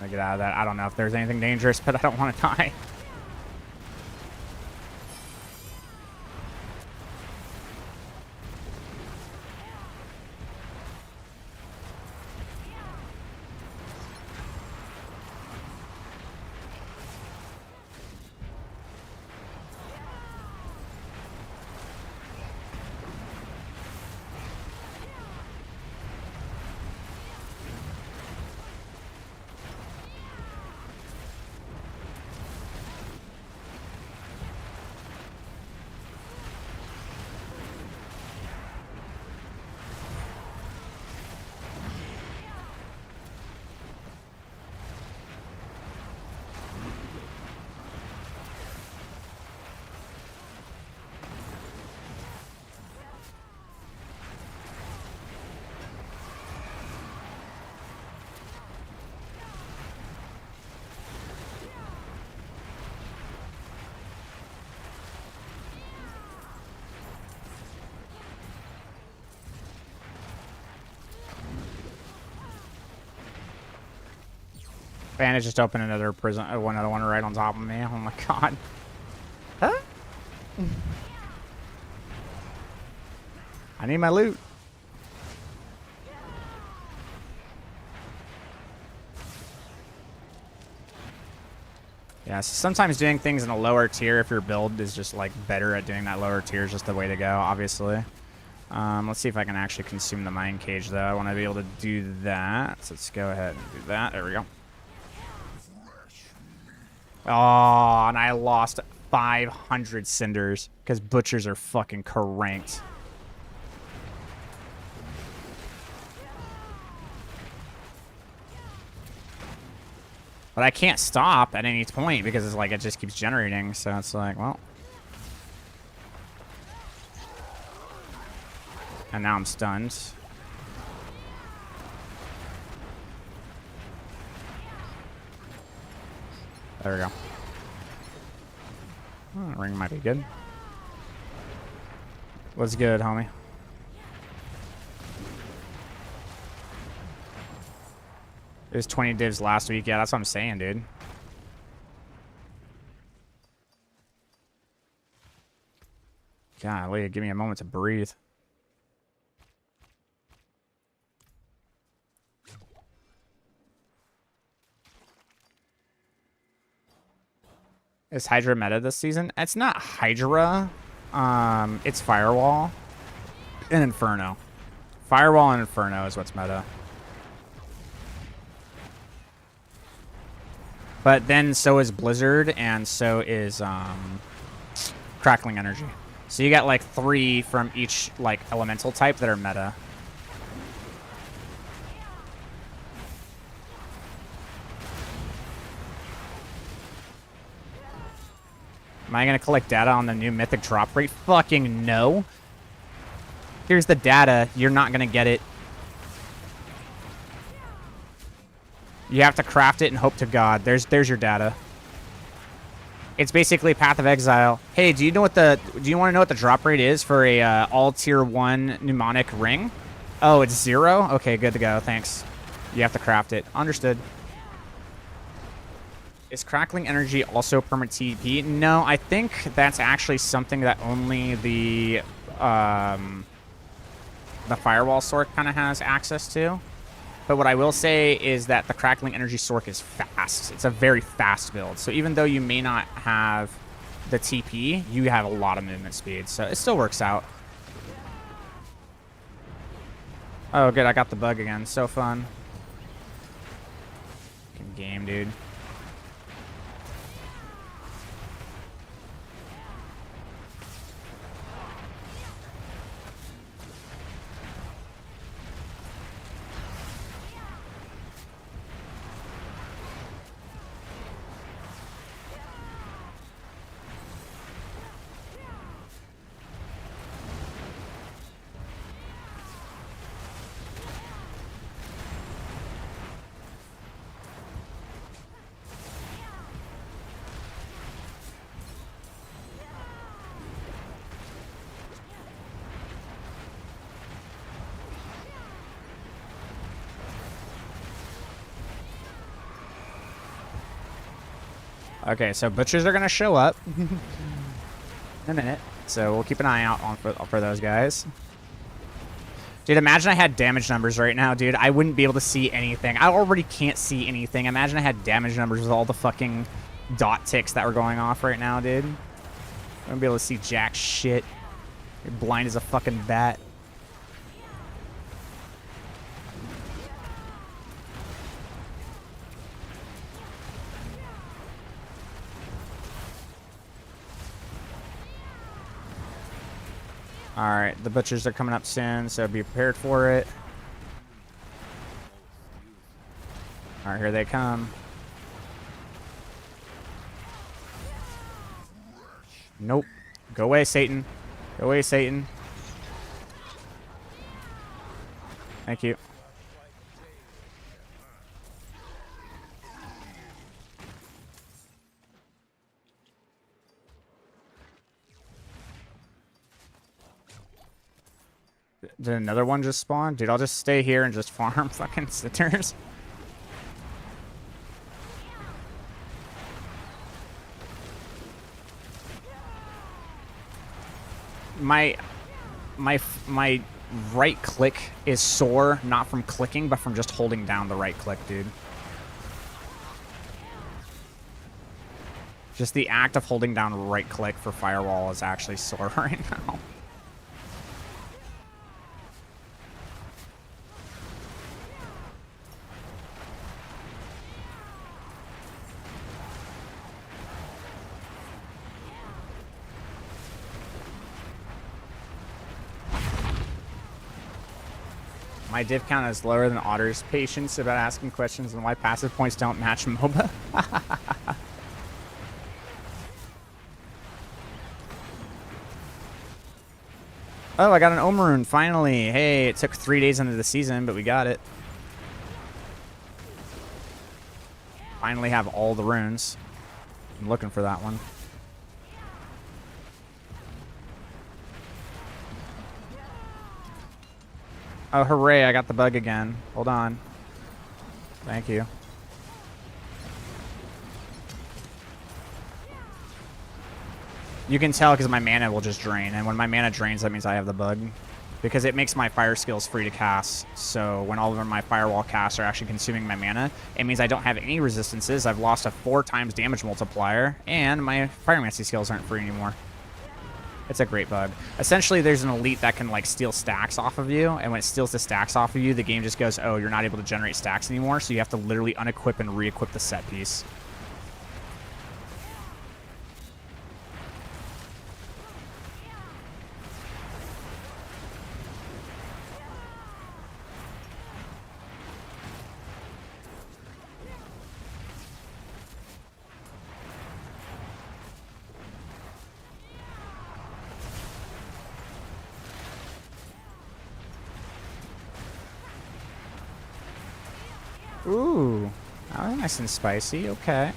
Get out of that. I don't know if there's anything dangerous, but I don't want to die. And it just opened another prison, another one right on top of me. Oh my god. Huh? I need my loot. Yeah, so sometimes doing things in a lower tier, if your build is just like better at doing that lower tier, is just the way to go, obviously. Let's see if I can actually consume the mine cage, though. I want to be able to do that. So let's go ahead and do that. There we go. Oh, and I lost 500 cinders because butchers are fucking cranked. But I can't stop at any point because it's like it just keeps generating. So it's like, well. And now I'm stunned. There we go. Oh, ring might be good. What's good, homie? It was 20 divs last week. Yeah, that's what I'm saying, dude. Golly, give me a moment to breathe. Is Hydra meta this season? It's not Hydra. It's Firewall and Inferno. Firewall and Inferno is what's meta. But then so is Blizzard and so is Crackling Energy. So you got like 3 from each like elemental type that are meta. Am I going to collect data on the new mythic drop rate? Fucking no. Here's the data. You're not going to get it. You have to craft it and hope to God. There's your data. It's basically Path of Exile. Hey, do you want to know what the drop rate is for a all tier 1 mnemonic ring? Oh, it's 0? Okay, good to go. Thanks. You have to craft it. Understood. Is Crackling Energy also permanent TP? No, I think that's actually something that only the Firewall Sorc kind of has access to. But what I will say is that the Crackling Energy Sorc is fast. It's a very fast build. So even though you may not have the TP, you have a lot of movement speed. So it still works out. Oh, good. I got the bug again. So fun. Fucking game, dude. Okay, so butchers are going to show up in a minute. So we'll keep an eye out for those guys. Dude, imagine I had damage numbers right now, dude. I wouldn't be able to see anything. I already can't see anything. Imagine I had damage numbers with all the fucking dot ticks that were going off right now, dude. I wouldn't be able to see jack shit. You're blind as a fucking bat. Alright, the butchers are coming up soon, so be prepared for it. Alright, here they come. Nope. Go away, Satan. Go away, Satan. Thank you. Did another one just spawn? Dude, I'll just stay here and just farm fucking sitters. my right click is sore, not from clicking, but from just holding down the right click, dude. Just the act of holding down right click for Firewall is actually sore right now. My div count is lower than Otter's patience about asking questions and why passive points don't match MOBA. Oh, I got an Omaroon, finally. Hey, it took 3 days into the season, but we got it. Finally have all the runes. I'm looking for that one. Oh, hooray, I got the bug again. Hold on. Thank you. You can tell because my mana will just drain, and when my mana drains, that means I have the bug. Because it makes my fire skills free to cast, so when all of my Firewall casts are actually consuming my mana, it means I don't have any resistances, I've lost a 4 times damage multiplier, and my Pyromancy skills aren't free anymore. It's a great bug. Essentially, there's an elite that can, like, steal stacks off of you, and when it steals the stacks off of you, the game just goes, oh, you're not able to generate stacks anymore, so you have to literally unequip and re-equip the set piece. Ooh, oh, nice and spicy. Okay.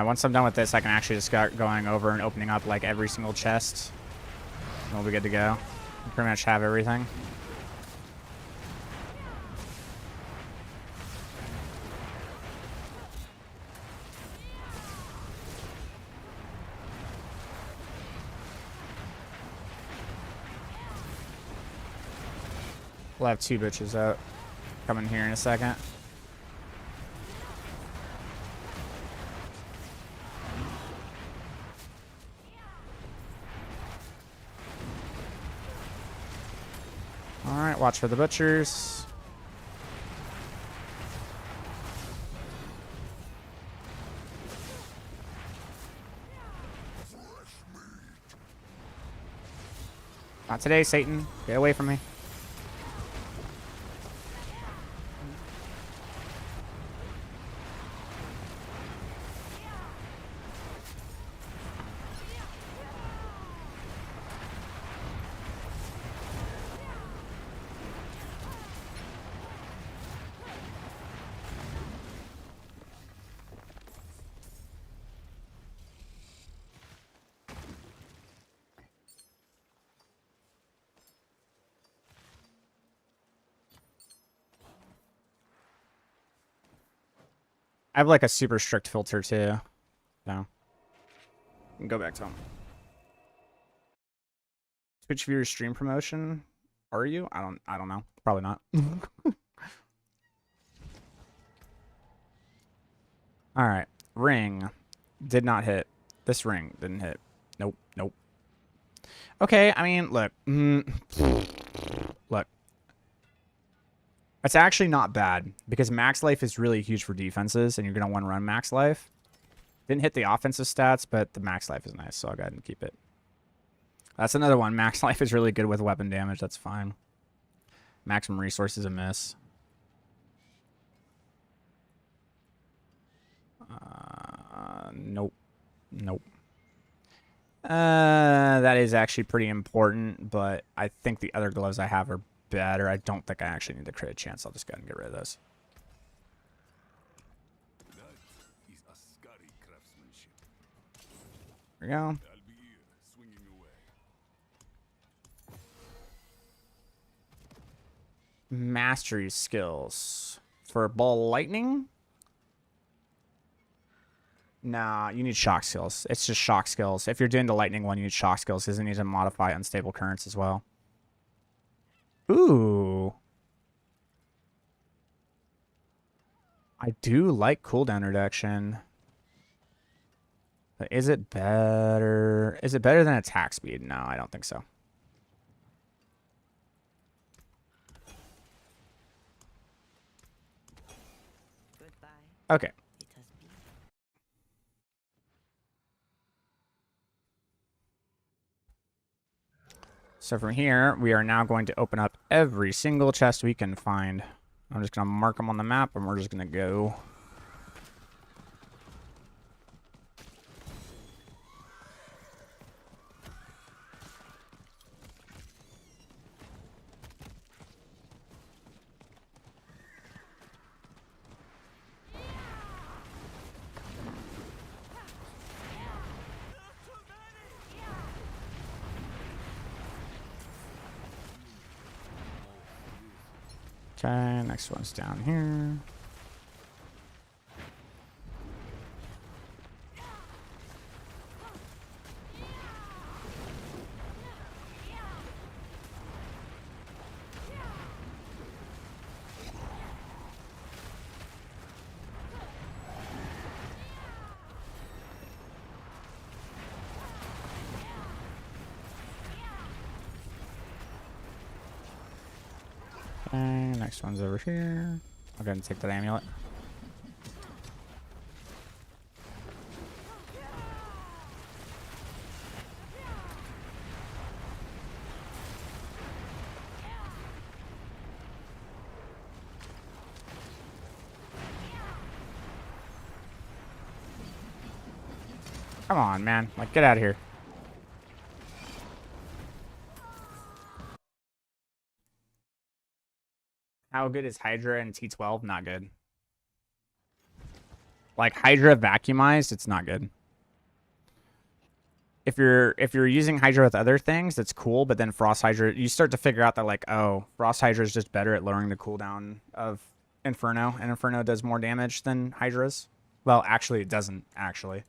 Once I'm done with this, I can actually just start going over and opening up like every single chest. We'll be good to go. We pretty much have everything. We'll have 2 bitches out. Coming here in a second. Alright, watch for the butchers. Not today, Satan. Get away from me. I have like a super strict filter too. So go back to him. Twitch viewer stream promotion. Are you? I don't know. Probably not. Alright. Ring. Did not hit. This ring didn't hit. Nope. Nope. Okay, I mean, look. Look. It's actually not bad, because max life is really huge for defenses, and you're going to want to run max life. Didn't hit the offensive stats, but the max life is nice, so I'll go ahead and keep it. That's another one. Max life is really good with weapon damage. That's fine. Maximum resources a miss. Nope. Nope. That is actually pretty important, but I think the other gloves I have are better. I don't think I actually need the crit chance. I'll just go ahead and get rid of those. That is a There we go. Mastery skills. For ball lightning? Nah, you need shock skills. It's just shock skills. If you're doing the lightning one, you need shock skills because it needs to modify unstable currents as well. Ooh. I do like cooldown reduction. But is it better? Is it better than attack speed? No, I don't think so. Okay. So from here, we are now going to open up every single chest we can find. I'm just going to mark them on the map, and we're just going to go. Okay, next one's down here. Okay, next one's over here. I'll go ahead and take that amulet. Come on, man. Like, get out of here. How good is Hydra and T12? Not good. Like, Hydra vacuumized, it's not good. If you're using Hydra with other things, that's cool, but then Frost Hydra, you start to figure out that, like, oh, Frost Hydra is just better at lowering the cooldown of Inferno, and Inferno does more damage than Hydra's. Well, actually, it doesn't, actually.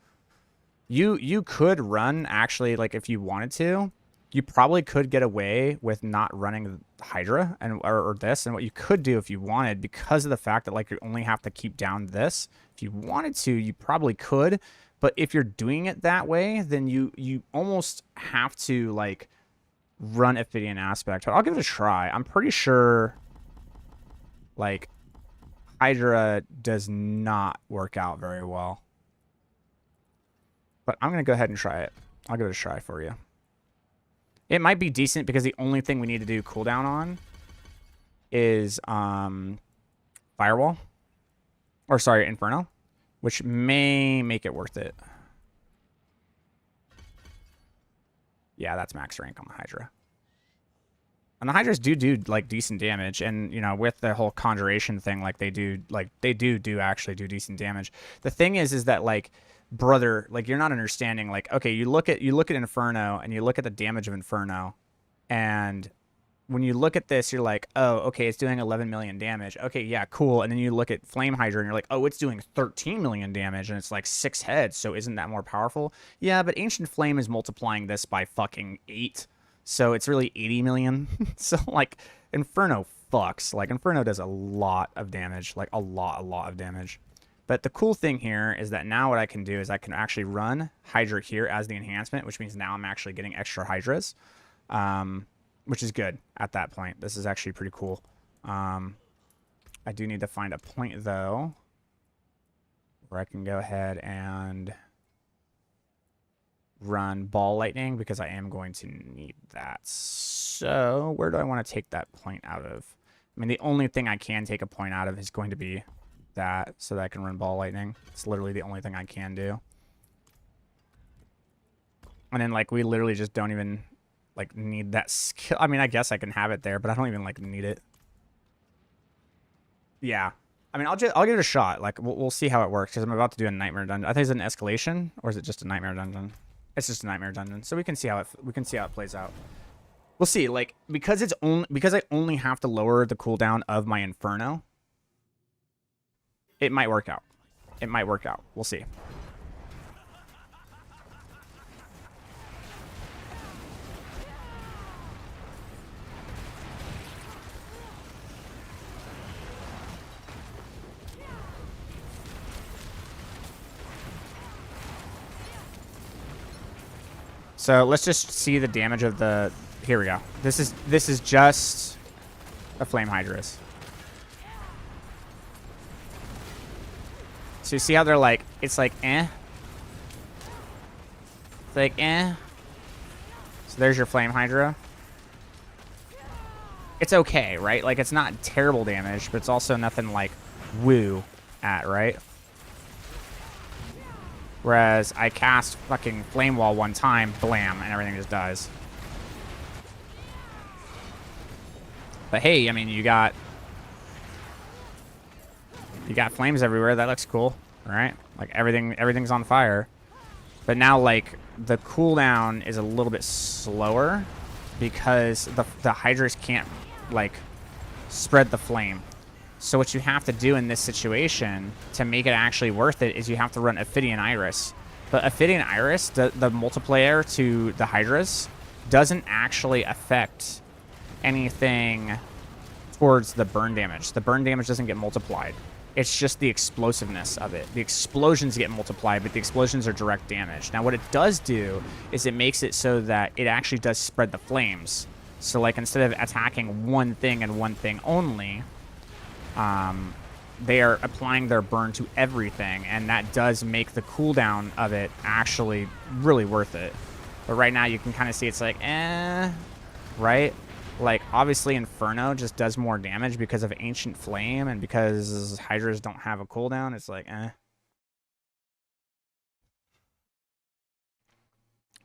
You could run, actually, like, if you wanted to, you probably could get away with not running Hydra and or this. And what you could do if you wanted, because of the fact that, like, you only have to keep down this, if you wanted to, you probably could. But if you're doing it that way, then you almost have to, like, run Ophidian Aspect. But I'll give it a try. I'm pretty sure, like, Hydra does not work out very well. But I'm going to go ahead and try it. I'll give it a try for you. It might be decent because the only thing we need to do cooldown on is Firewall. Or, sorry, Inferno. Which may make it worth it. Yeah, that's max rank on the Hydra. And the Hydras do like decent damage, and you know, with the whole conjuration thing, like they do actually do decent damage. The thing is that, like, brother, like, you're not understanding. Like, okay, you look at Inferno and you look at the damage of Inferno, and when you look at this, you're like, oh, okay, it's doing 11 million damage. Okay, yeah, cool. And then you look at Flame Hydra and you're like, oh, it's doing 13 million damage, and it's like 6 heads. So isn't that more powerful? Yeah, but Ancient Flame is multiplying this by fucking 8. So it's really 80 million. So, like, Inferno fucks. Like, Inferno does a lot of damage. Like, a lot of damage. But the cool thing here is that now what I can do is I can actually run Hydra here as the enhancement, which means now I'm actually getting extra Hydras, which is good at that point. This is actually pretty cool. I do need to find a point, though, where I can go ahead and run Ball Lightning, because I am going to need that. So where do I want to take that point out of? I mean, the only thing I can take a point out of is going to be that, so that I can run Ball Lightning. It's literally the only thing I can do. And then, like, we literally just don't even, like, need that skill. I mean, I guess I can have it there, but I don't even, like, need it. Yeah. I mean, I'll give it a shot. Like, we'll see how it works, because I'm about to do a Nightmare Dungeon. I think it's an escalation, or is it just a Nightmare Dungeon? It's just a nightmare dungeon, so we can see how it plays out. We'll see. Like because I only have to lower the cooldown of my Inferno, it might work out. It might work out. We'll see. So let's just see the damage of the. Here we go. This is just a Flame Hydras. So you see how they're like, it's like eh. It's like eh. So there's your Flame Hydra. It's okay, right? Like it's not terrible damage, but it's also nothing like woo at, right? Whereas I cast fucking Flame Wall one time, blam, and everything just dies. But hey, I mean, you got flames everywhere. That looks cool, right? Like everything's on fire. But now, like, the cooldown is a little bit slower because the Hydras can't, like, spread the flame. So what you have to do in this situation to make it actually worth it is you have to run Ophidian Iris. But Ophidian Iris, the multiplayer to the Hydras, doesn't actually affect anything towards the burn damage. The burn damage doesn't get multiplied. It's just the explosiveness of it. The explosions get multiplied, but the explosions are direct damage. Now, what it does do is it makes it so that it actually does spread the flames. So, like, instead of attacking one thing and one thing only, they are applying their burn to everything, and that does make the cooldown of it actually really worth it. But right now, you can kind of see it's like, eh, right? Like, obviously, Inferno just does more damage because of Ancient Flame, and because Hydras don't have a cooldown, it's like, eh.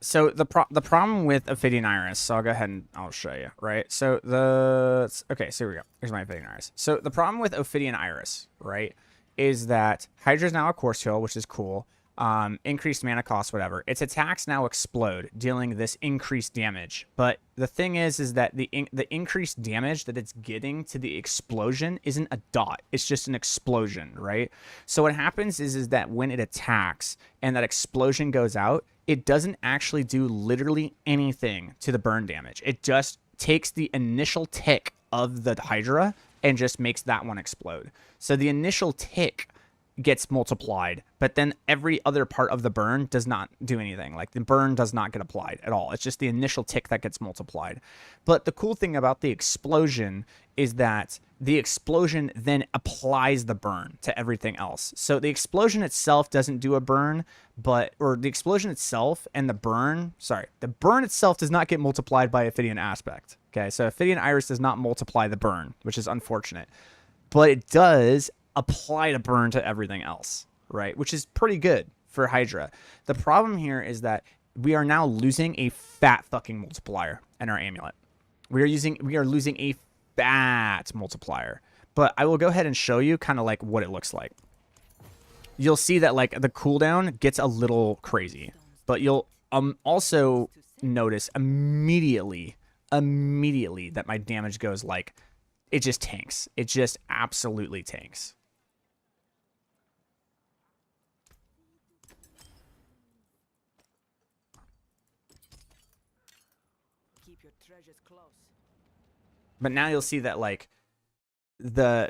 So the problem with Ophidian Iris, so I'll go ahead and I'll show you, right? So okay, so here we go. Here's my Ophidian Iris. So the problem with Ophidian Iris, right, is that Hydra's now a Core Skill, which is cool. Increased mana cost, whatever. Its attacks now explode, dealing this increased damage. But the thing is that the increased damage that it's getting to the explosion isn't a dot. It's just an explosion, right? So what happens is that when it attacks and that explosion goes out, it doesn't actually do literally anything to the burn damage. It just takes the initial tick of the Hydra and just makes that one explode. So the initial tick gets multiplied, but then every other part of the burn does not do anything. Like, the burn does not get applied at all. It's just the initial tick that gets multiplied. But the cool thing about the explosion is that the explosion then applies the burn to everything else. So the explosion itself doesn't do a burn, or the explosion itself and the burn itself does not get multiplied by Ophidian Aspect. Okay, so Ophidian Iris does not multiply the burn, which is unfortunate. But it does apply the burn to everything else, right? Which is pretty good for Hydra. The problem here is that we are now losing a fat fucking multiplier in our amulet. We are losing a fat multiplier. But I will go ahead and show you kind of like what it looks like. You'll see that like the cooldown gets a little crazy, but you'll also notice immediately that my damage goes like, it just tanks. It just absolutely tanks. Keep your treasures close. But now you'll see that like the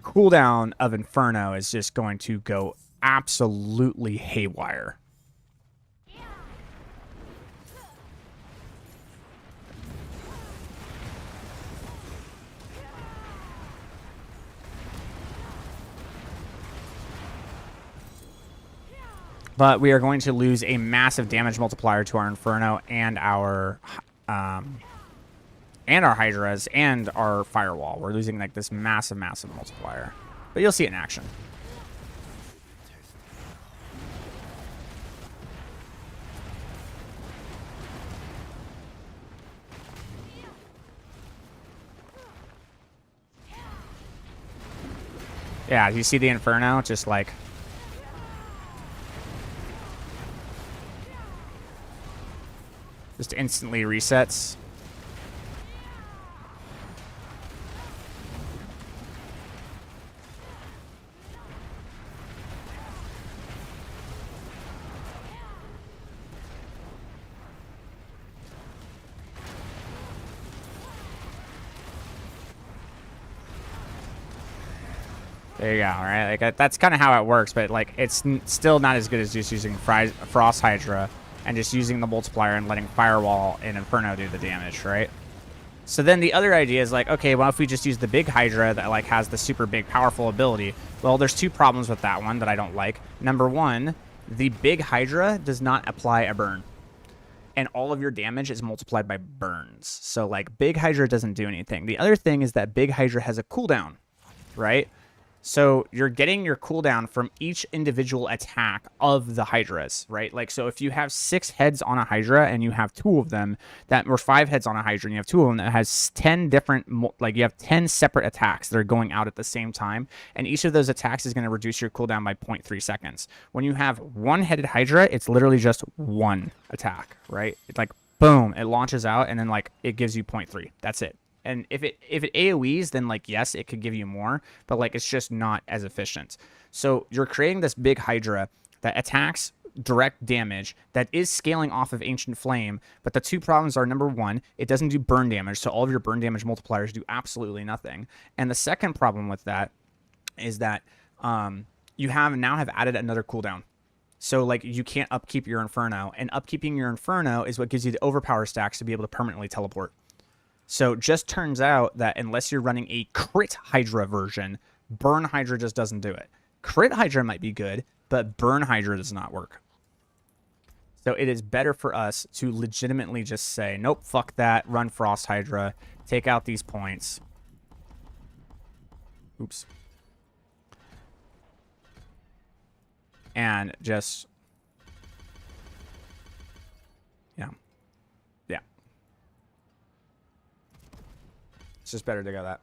cooldown of Inferno is just going to go absolutely haywire. But we are going to lose a massive damage multiplier to our Inferno and our Hydras and our Firewall. We're losing like this massive multiplier. But you'll see it in action. Yeah, you see the Inferno just like Just instantly resets. There you go, right? Like that's kind of how it works, but like it's still not as good as just using Frost Hydra and just using the multiplier and letting Firewall and Inferno do the damage, right? So then the other idea is like, okay, well, if we just use the big Hydra that like has the super big powerful ability, well, there's two problems with that one that I don't like. Number one, the big Hydra does not apply a burn, and all of your damage is multiplied by burns. So like big Hydra doesn't do anything. The other thing is that big Hydra has a cooldown, right? So you're getting your cooldown from each individual attack of the Hydras, right? Like, so if you have 6 heads on a Hydra and you have 2 of them that, or 5 heads on a Hydra and you have 2 of them that has 10 different, like you have 10 separate attacks that are going out at the same time. And each of those attacks is going to reduce your cooldown by 0.3 seconds. When you have 1-headed Hydra, it's literally just 1 attack, right? It's like, boom, it launches out and then like it gives you 0.3. That's it. And if it AoEs, then like, yes, it could give you more, but like, it's just not as efficient. So you're creating this big Hydra that attacks direct damage that is scaling off of Ancient Flame. But the two problems are, number one, it doesn't do burn damage. So all of your burn damage multipliers do absolutely nothing. And the second problem with that is that you now have added another cooldown. So like you can't upkeep your Inferno, and upkeeping your Inferno is what gives you the overpower stacks to be able to permanently teleport. So just turns out that unless you're running a crit Hydra version, burn Hydra just doesn't do it. Crit Hydra might be good, but burn Hydra does not work. So it is better for us to legitimately just say, nope, fuck that, run Frost Hydra, take out these points. Oops. And just, yeah. Yeah. It's just better to go that.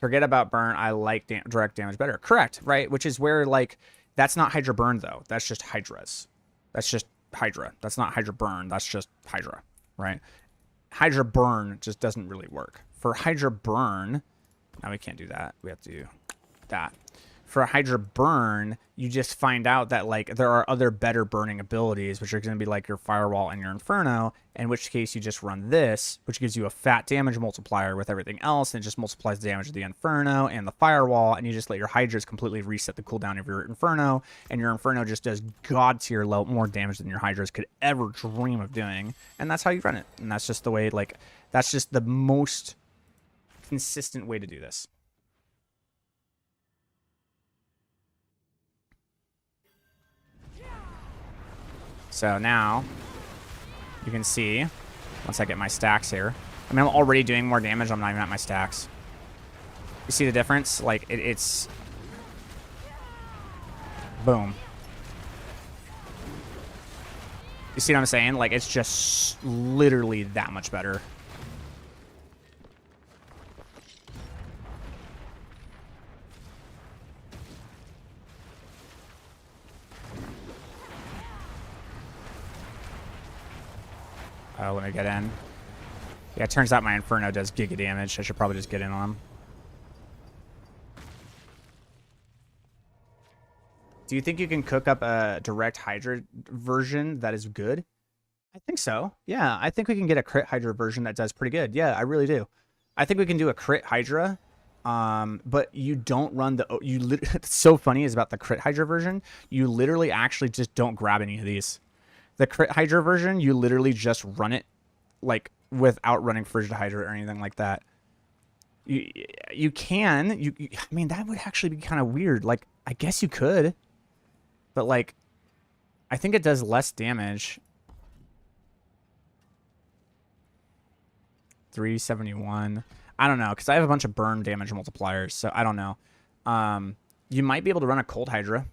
Forget about burn. I like direct damage better. Correct, right? Which is where, like, that's not Hydra burn, though. That's just Hydras. That's just Hydra. That's not Hydra burn. That's just Hydra, right? Hydra burn just doesn't really work. For Hydra burn, now we can't do that. We have to do that. For a Hydra burn, you just find out that like there are other better burning abilities, which are going to be like your Firewall and your Inferno, in which case you just run this, which gives you a fat damage multiplier with everything else, and it just multiplies the damage of the Inferno and the Firewall, and you just let your Hydras completely reset the cooldown of your Inferno, and your Inferno just does god tier low more damage than your Hydras could ever dream of doing, and that's how you run it. And that's just the way, like, that's just the most consistent way to do this. So now you can see, once I get my stacks here, I mean, I'm already doing more damage. I'm not even at my stacks. You see the difference? Like, it's... Boom. You see what I'm saying? Like, it's just literally that much better. Oh, let me get in. Yeah, it turns out my Inferno does giga damage. I should probably just get in on him. Do you think you can cook up a direct Hydra version that is good? I think so. Yeah, I think we can get a crit Hydra version that does pretty good. Yeah, I really do. I think we can do a crit Hydra, but you don't run the... It's so funny is about the crit Hydra version, you literally actually just don't grab any of these. The crit Hydra version, you literally just run it, like, without running Frigid Hydra or anything like that. You can. I mean, that would actually be kind of weird. Like, I guess you could. But, like, I think it does less damage. 371. I don't know, because I have a bunch of burn damage multipliers, so I don't know. You might be able to run a Cold Hydra.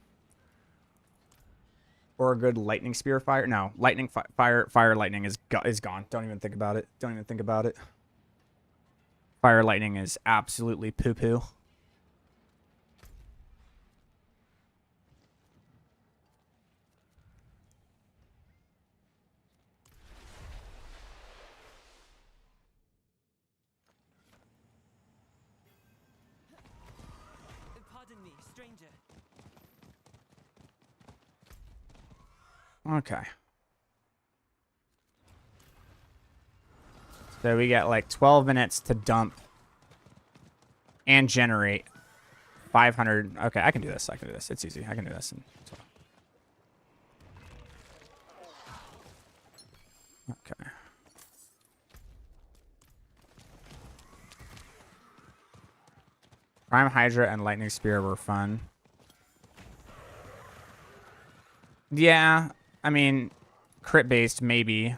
Or a good lightning spear fire. No, lightning fire lightning is gone. Don't even think about it. Don't even think about it. Fire lightning is absolutely poo poo. danger. Okay. So we get like 12 minutes to dump and generate 500. Okay, I can do this. I can do this. It's easy. I can do this. Okay. Prime Hydra and Lightning Spear were fun. Yeah, I mean, crit based maybe,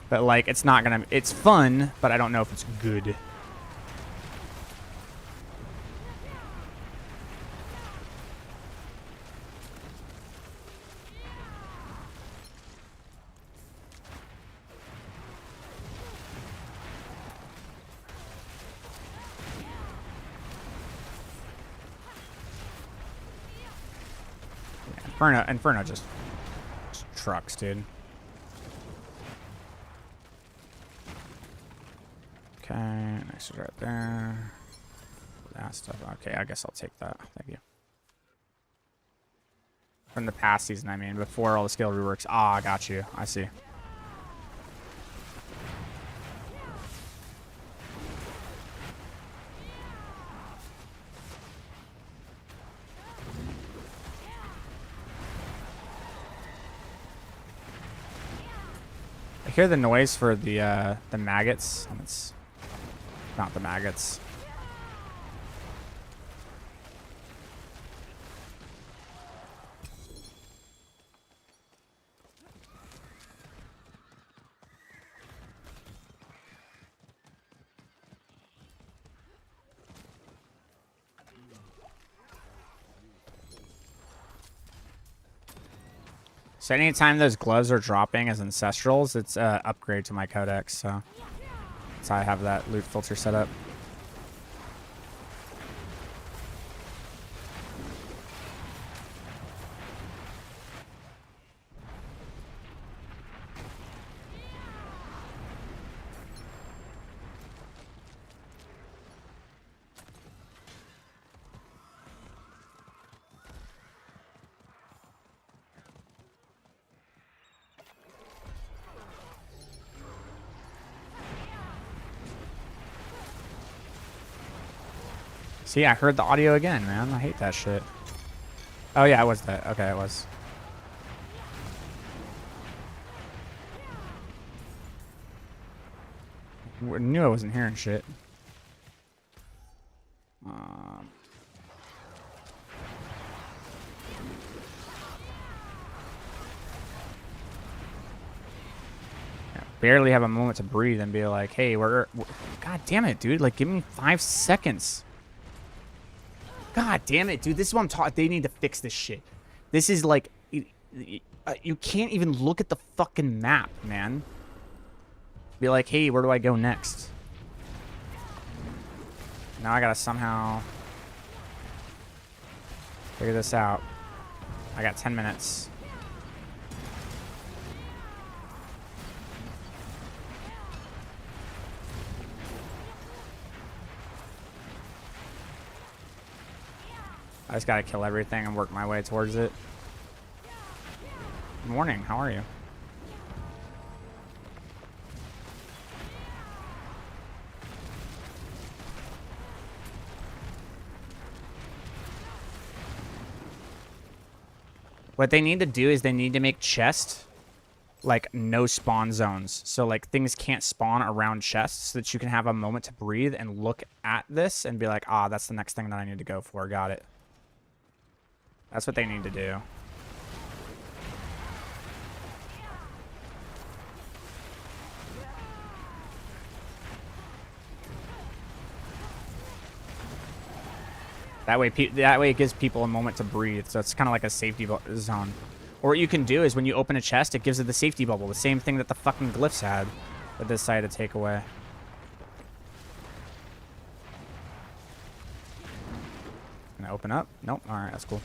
but like it's not gonna. It's fun, but I don't know if it's good. Inferno just trucks, dude. Okay, next is right there. That stuff. Okay, I guess I'll take that. Thank you. From the past season, I mean, before all the skill reworks. Ah, I got you. I see. I hear the noise for the maggots, and it's not the maggots. So anytime those gloves are dropping as ancestrals, it's upgrade to my codex. So that's how I have that loot filter set up. See, I heard the audio again, man. I hate that shit. Oh, yeah, it was that. Okay, it was. I knew I wasn't hearing shit. Barely have a moment to breathe and be like, hey, we're God damn it, dude. Like, give me 5 seconds. God damn it, dude. This is what I'm talking. They need to fix this shit. This is like, you can't even look at the fucking map, man. Be like, hey, where do I go next? Now I gotta somehow figure this out. I got 10 minutes. I just gotta kill everything and work my way towards it. Good morning, how are you? What they need to do is they need to make chest like no spawn zones. So like things can't spawn around chests so that you can have a moment to breathe and look at this and be like, ah, that's the next thing that I need to go for. Got it. That's what they need to do. That way it gives people a moment to breathe. So it's kind of like a safety zone. Or what you can do is when you open a chest, it gives it the safety bubble. The same thing that the fucking glyphs had that they decided to take away. Can I open up? Nope. All right, that's cool.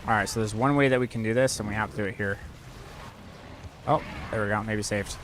Alright, so there's one way that we can do this, and we have to do it here. Oh, there we go. Maybe saved.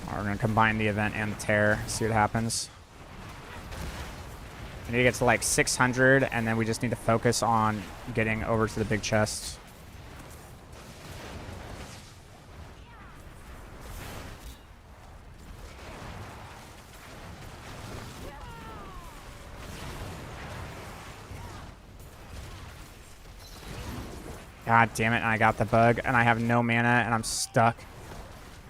We're going to combine the event and the tear, see what happens. I need to get to like 600, and then we just need to focus on getting over to the big chest. God damn it, and I got the bug, and I have no mana, and I'm stuck.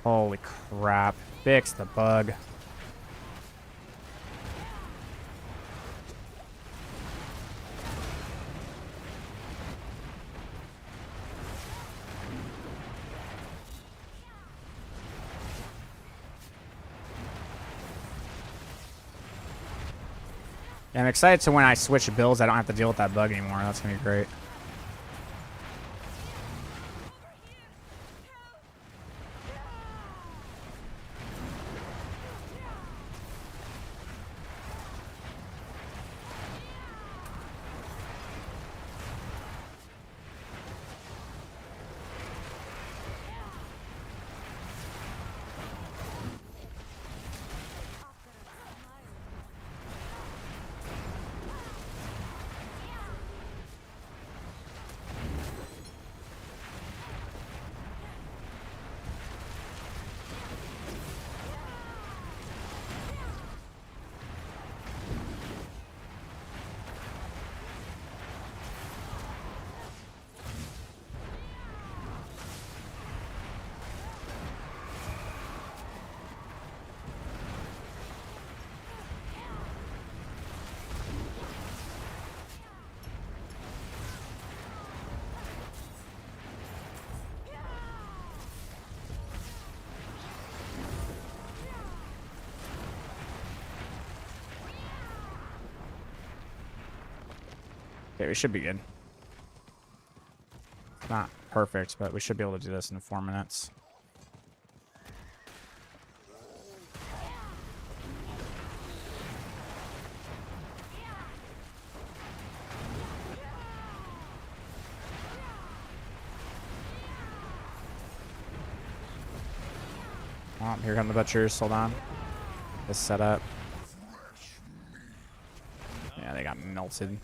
Holy crap. Fix the bug. Yeah, I'm excited so when I switch builds, I don't have to deal with that bug anymore. That's going to be great. Okay, we should be good. Not perfect, but we should be able to do this in 4 minutes. Oh, here come the butchers. Hold on. This setup. Yeah, they got melted.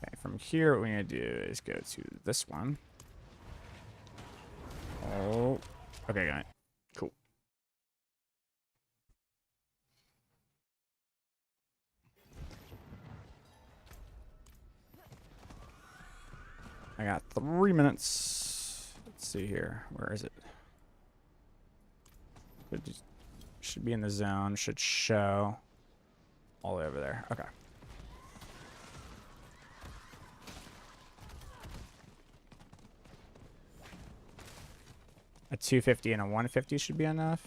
Okay, from here, what we're going to do is go to this one. Oh, okay, got it. Cool. I got 3 minutes. Let's see here. Where is it? It should be in the zone. Should show all the way over there. Okay. A 250 and a 150 should be enough.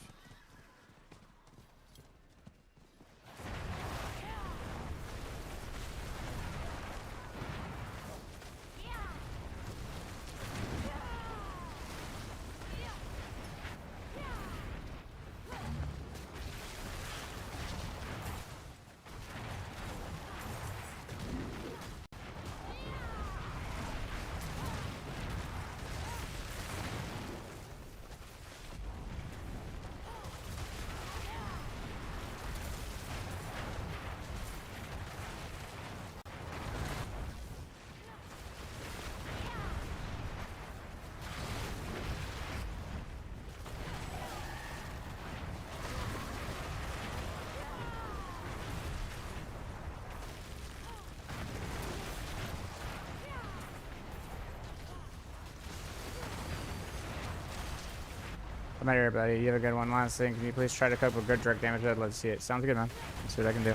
I'm out here, buddy. You have a good one. Last thing, can you please try to cope with good direct damage? I'd love to see it. Sounds good, man. Let's see what I can do.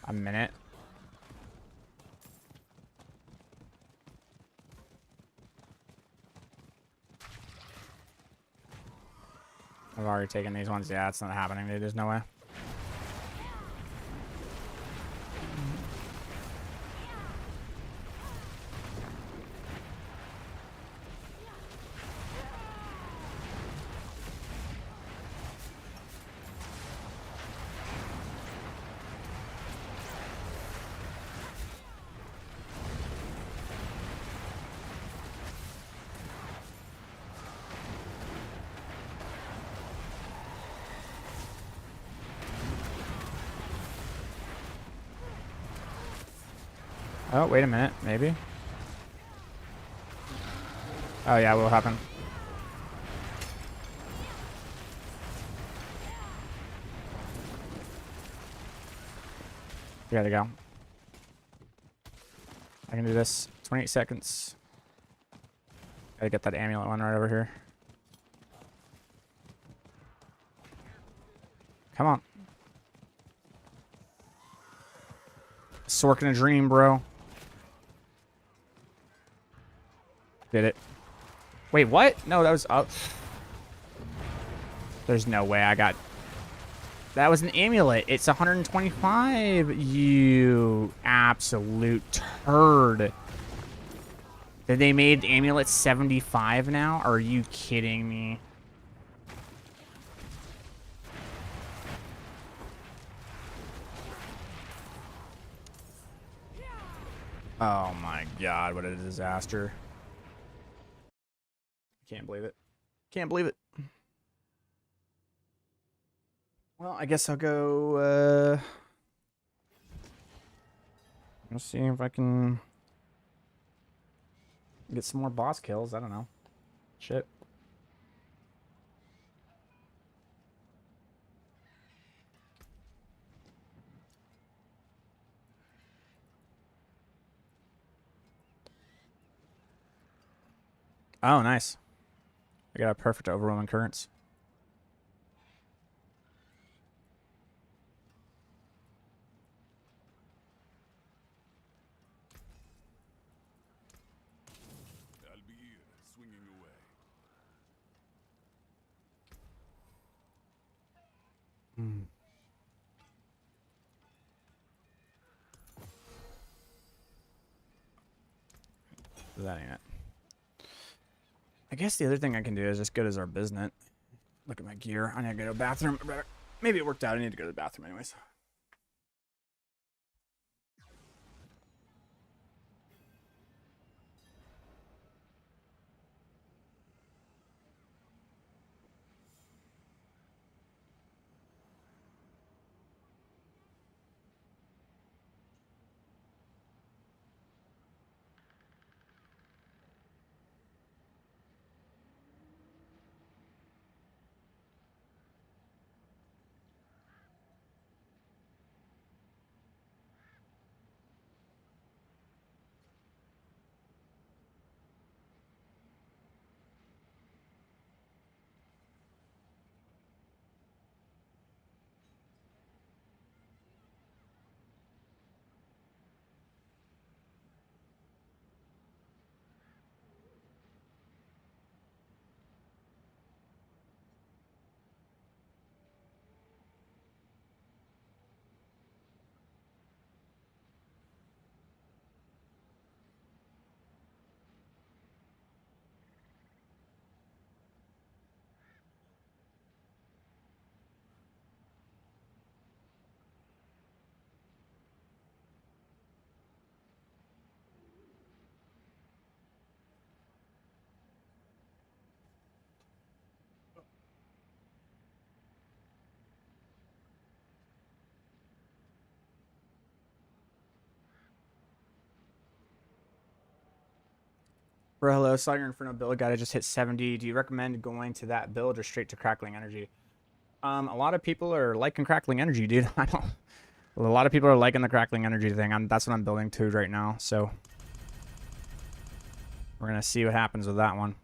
A minute. I've already taken these ones. Yeah, it's not happening, dude. There's no way. Oh, wait a minute. Maybe. Oh, yeah, will happen. We gotta go. I can do this. 28 seconds. Gotta get that amulet one right over here. Come on. Sorc in a dream, bro. Did it. Wait, what? No, that was up. There's no way I got... That was an amulet. It's 125. You absolute turd. Did they made amulet 75 now? Are you kidding me? Oh my god, what a disaster. Can't believe it. Can't believe it. Well, I guess I'll go, let's see if I can get some more boss kills. I don't know. Shit. Oh, nice. I got a perfect overwhelming currents. I'll be here, swinging away. That ain't it. I guess the other thing I can do is just go to our business. Look at my gear. I need to go to the bathroom. Maybe it worked out. I need to go to the bathroom anyways. Bro, hello. Saw your Inferno build guide. I just hit 70. Do you recommend going to that build or straight to Crackling Energy? A lot of people are liking Crackling Energy, dude. I don't. A lot of people are liking the Crackling Energy thing. That's what I'm building to right now. So we're gonna see what happens with that one.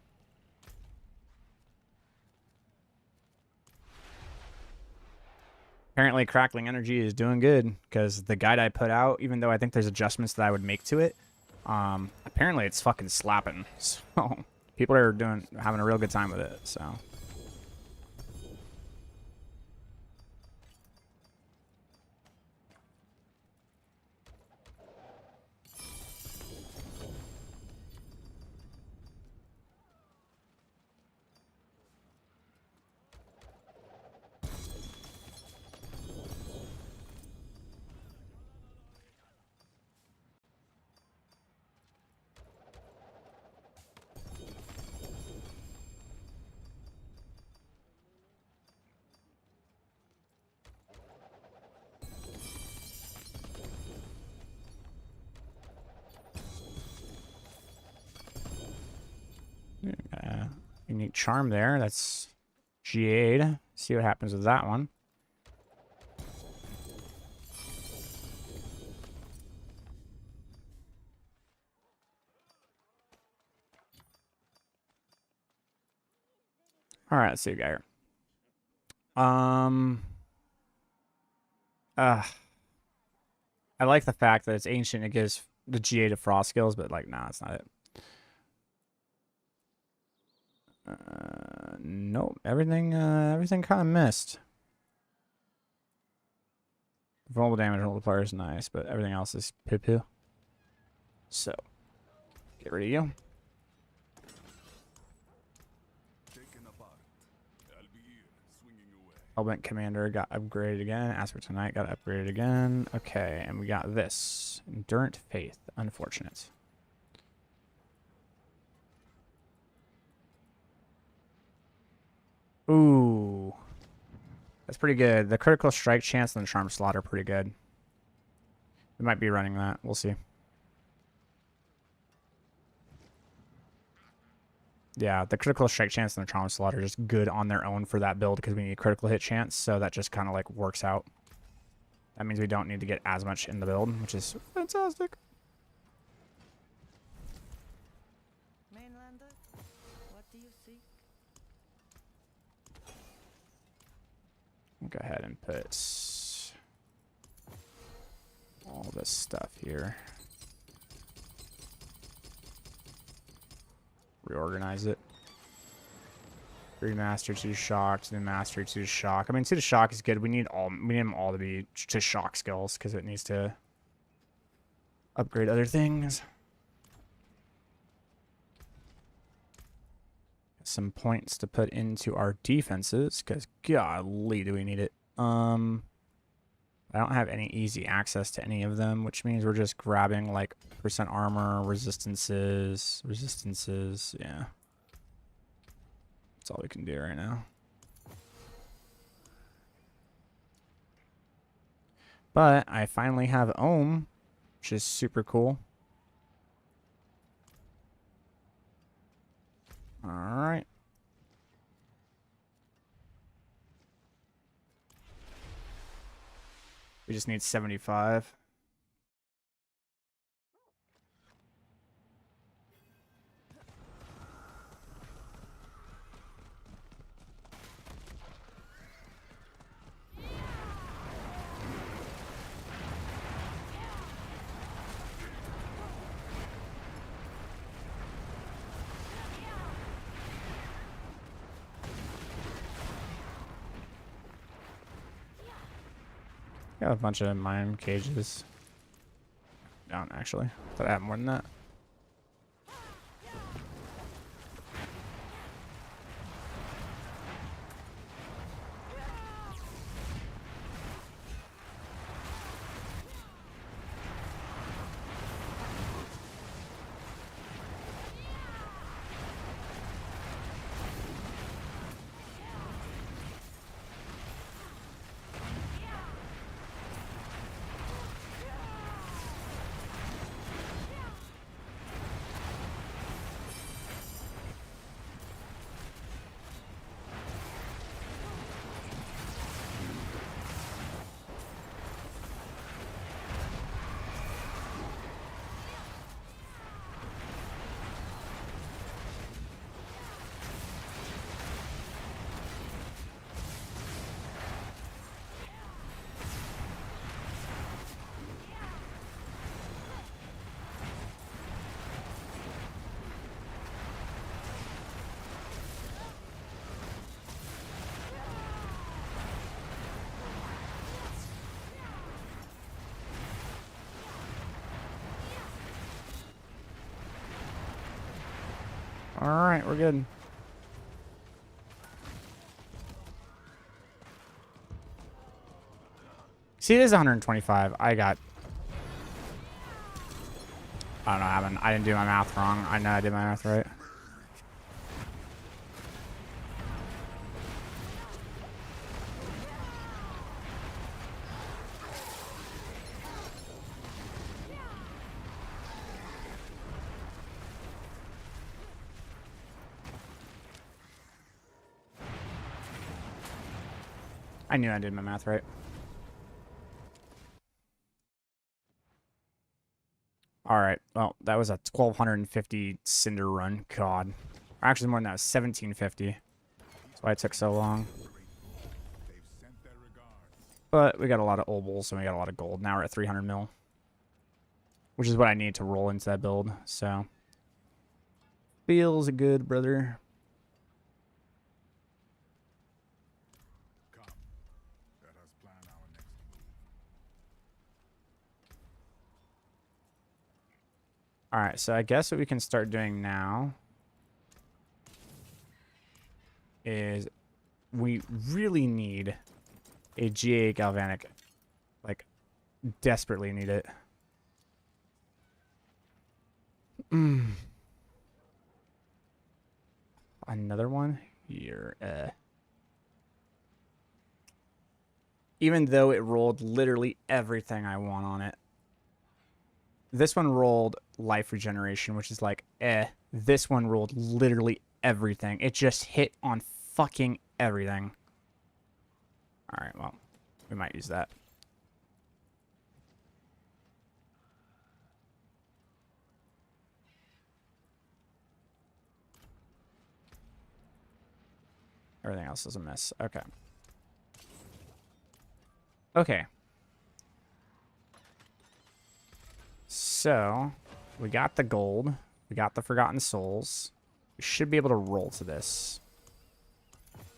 Apparently, Crackling Energy is doing good because the guide I put out, even though I think there's adjustments that I would make to it, apparently it's fucking slapping. So people are having a real good time with it. So. Unique charm there. That's G8. See what happens with that one. All right, let's see, guy. I like the fact that it's ancient. It gives the G8 of frost skills, but like, nah, it's not it. Nope. Everything kind of missed. Vulnerable damage multiplier is nice, but everything else is poo-poo. So, get rid of you. Taken apart. I'll be here, swinging away. Hellbent Commander got upgraded again. Aspect Tonight got upgraded again. Okay, and we got this. Endurant Faith. Unfortunate. Ooh. That's pretty good. The critical strike chance and the charm slot are pretty good. We might be running that. We'll see. Yeah, the critical strike chance and the charm slot are just good on their own for that build because we need a critical hit chance, so that just kind of like works out. That means we don't need to get as much in the build, which is fantastic. Mainlander, what do you seek? Go ahead and put all this stuff here. Reorganize it. 3 master, 2 shock, 2 master, 2 shock. I mean, 2 to shock is good. We need them all to be to shock skills because it needs to upgrade other things. Some points to put into our defenses because golly, do we need it. I don't have any easy access to any of them, which means we're just grabbing like % armor, resistances, yeah. That's all we can do right now. But I finally have Ohm, which is super cool. All right. We just need 75. Got a bunch of mine cages. Down, actually. Thought I had more than that. Alright, we're good. See, it is 125. I don't know, I didn't do my math wrong. I know I did my math right. I knew I did my math right. Alright, well, that was a 1250 cinder run. God. Or actually, more than that, it was 1750. That's why it took so long. They've sent their regards. But we got a lot of obols and we got a lot of gold. Now we're at 300 mil. Which is what I need to roll into that build, so. Feels good, brother. Come. Let us plan our next move. Alright, so I guess what we can start doing now is we really need a GA galvanic. Like, desperately need it. Another one here. Even though it rolled literally everything I want on it. This one rolled life regeneration, which is like, This one rolled literally everything. It just hit on fucking everything. Alright, well, we might use that. Everything else is a miss. Okay. Okay. So, we got the gold. We got the Forgotten Souls. We should be able to roll to this.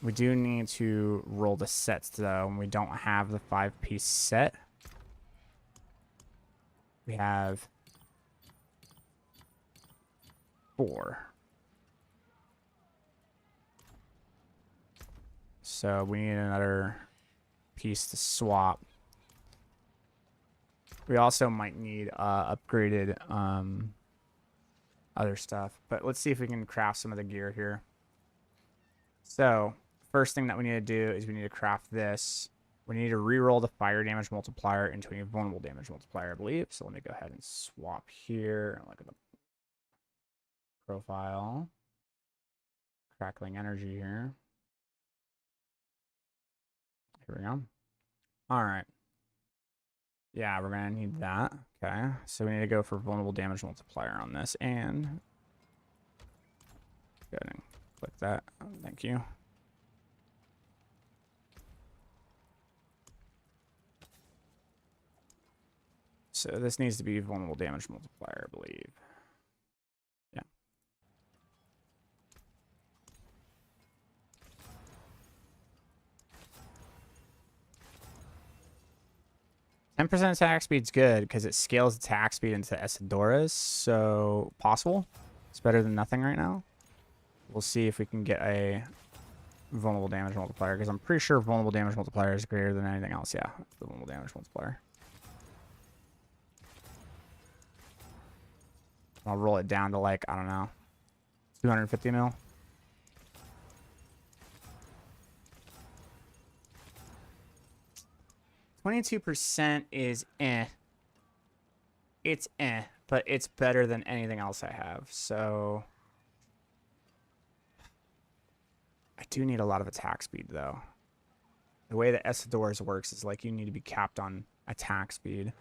We do need to roll the sets, though, and we don't have the 5-piece set. We have 4. So we need another piece to swap. We also might need upgraded other stuff. But let's see if we can craft some of the gear here. So first thing that we need to do is we need to craft this. We need to reroll the fire damage multiplier into a vulnerable damage multiplier, I believe. So let me go ahead and swap here and look at the profile. Crackling energy here. Here we go. All right. Yeah, we're going to need that. Okay. So we need to go for vulnerable damage multiplier on this. And go ahead and click that. Thank you. So this needs to be vulnerable damage multiplier, I believe. Yeah. %10 attack speed's good because it scales attack speed into Esidora's, so possible. It's better than nothing right now. We'll see if we can get a vulnerable damage multiplier because I'm pretty sure vulnerable damage multiplier is greater than anything else. Yeah, the vulnerable damage multiplier. I'll roll it down to like, I don't know, 250 mil. %22 is It's but it's better than anything else I have. So I do need a lot of attack speed though. The way that Esidora's works is like you need to be capped on attack speed.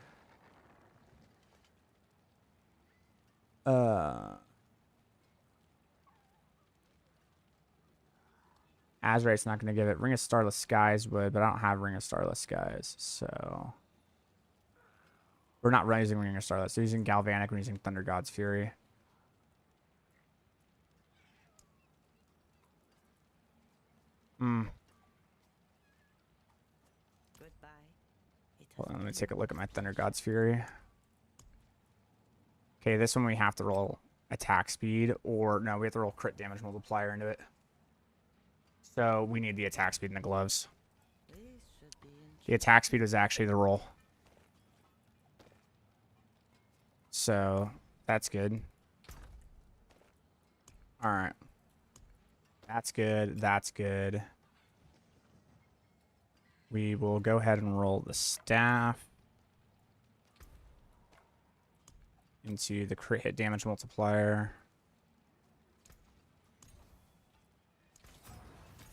Azrate's not going to give it. Ring of Starless Skies would, but I don't have Ring of Starless Skies, so we're not using Ring of Starless. We're using Galvanic. We're using Thunder God's Fury. Goodbye. Hold on, let me take a look at my Thunder God's Fury. Okay, this one we have to roll attack speed, or no, we have to roll crit damage multiplier into it. So we need the attack speed in the gloves. The attack speed was actually the roll. So that's good. All right. That's good. That's good. We will go ahead and roll the staff into the crit hit damage multiplier,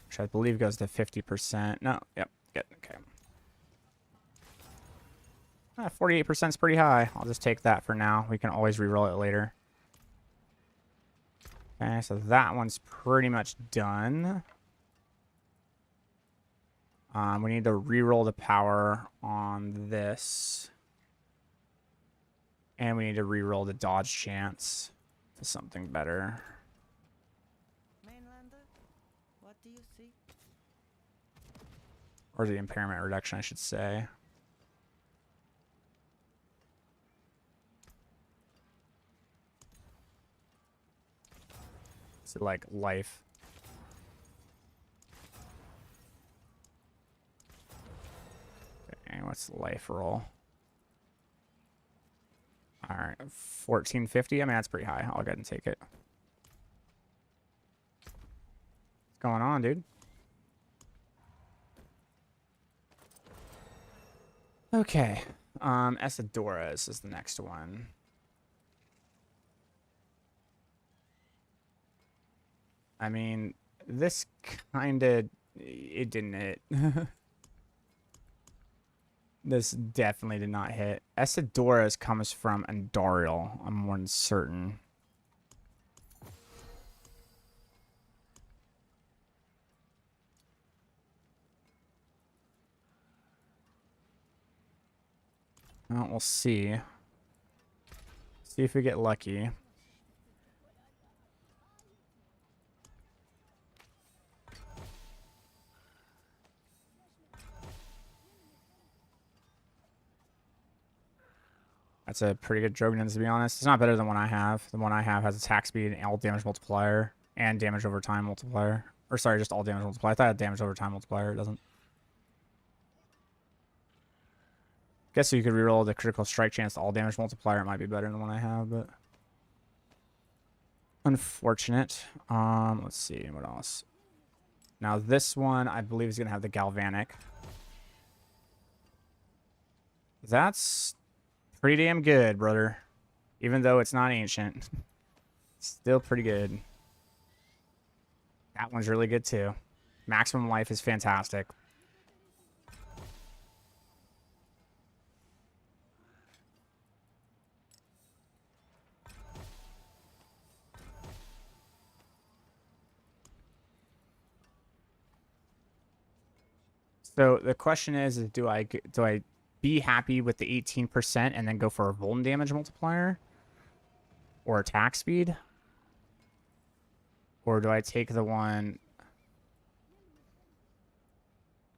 which I believe goes to 50%. No, yep, good, okay. 48% is pretty high. I'll just take that for now. We can always reroll it later. Okay, so that one's pretty much done. We need to reroll the power on this. And we need to reroll the dodge chance to something better. Mainlander, what do you see? Or the impairment reduction, I should say. Is it like life? Okay, what's the life roll? Alright, 1450. I mean, that's pretty high. I'll go ahead and take it. What's going on, dude? Okay. Esadorus is the next one. I mean, this kind of... It didn't hit. This definitely did not hit. Esadorus comes from Andariel. I'm more than certain. Well, we'll see. See if we get lucky. That's a pretty good Drogonins, to be honest. It's not better than the one I have. The one I have has attack speed and all damage multiplier and damage over time multiplier. Or sorry, just all damage multiplier. I thought it had damage over time multiplier. It doesn't. Guess you could reroll the critical strike chance to all damage multiplier. It might be better than the one I have, but unfortunate. Let's see what else. Now this one I believe is gonna have the galvanic. That's pretty damn good, brother. Even though it's not ancient. Still pretty good. That one's really good too. Maximum life is fantastic. So the question is do I be happy with the 18% and then go for a Vuln damage multiplier? Or attack speed? Or do I take the one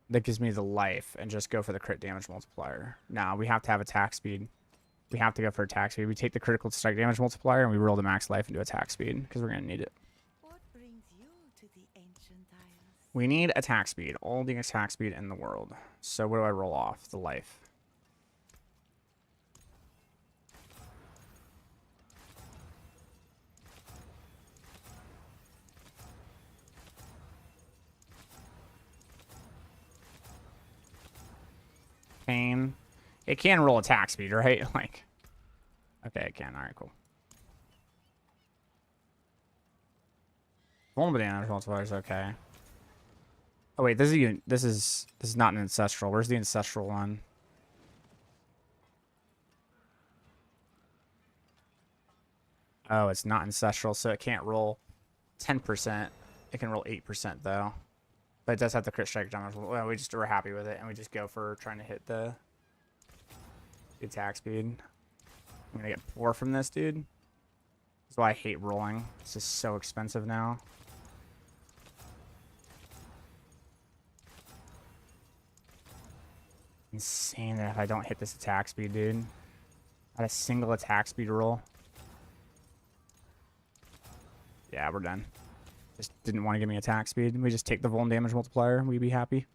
that gives me the life and just go for the crit damage multiplier? Nah, we have to have attack speed. We have to go for attack speed. We take the critical strike damage multiplier and we roll the max life into attack speed because we're going to need it. What brings you to the ancient isles? We need attack speed. All the attack speed in the world. So what do I roll off? The life. Pain. It can roll attack speed, right? Like, okay, it can. All right, cool. Vulnerable damage multiplier is okay. Oh wait, this is not an ancestral. Where's the ancestral one? Oh, it's not ancestral, so it can't roll 10%. It can roll 8% though. But it does have the crit strike damage. Well, we're happy with it, and we just go for trying to hit the attack speed. I'm gonna get poor from this, dude. That's why I hate rolling. It's just so expensive now. Insane that if I don't hit this attack speed, dude. At a single attack speed roll. Yeah, we're done. Just didn't want to give me attack speed. We just take the vuln damage multiplier. We'd be happy.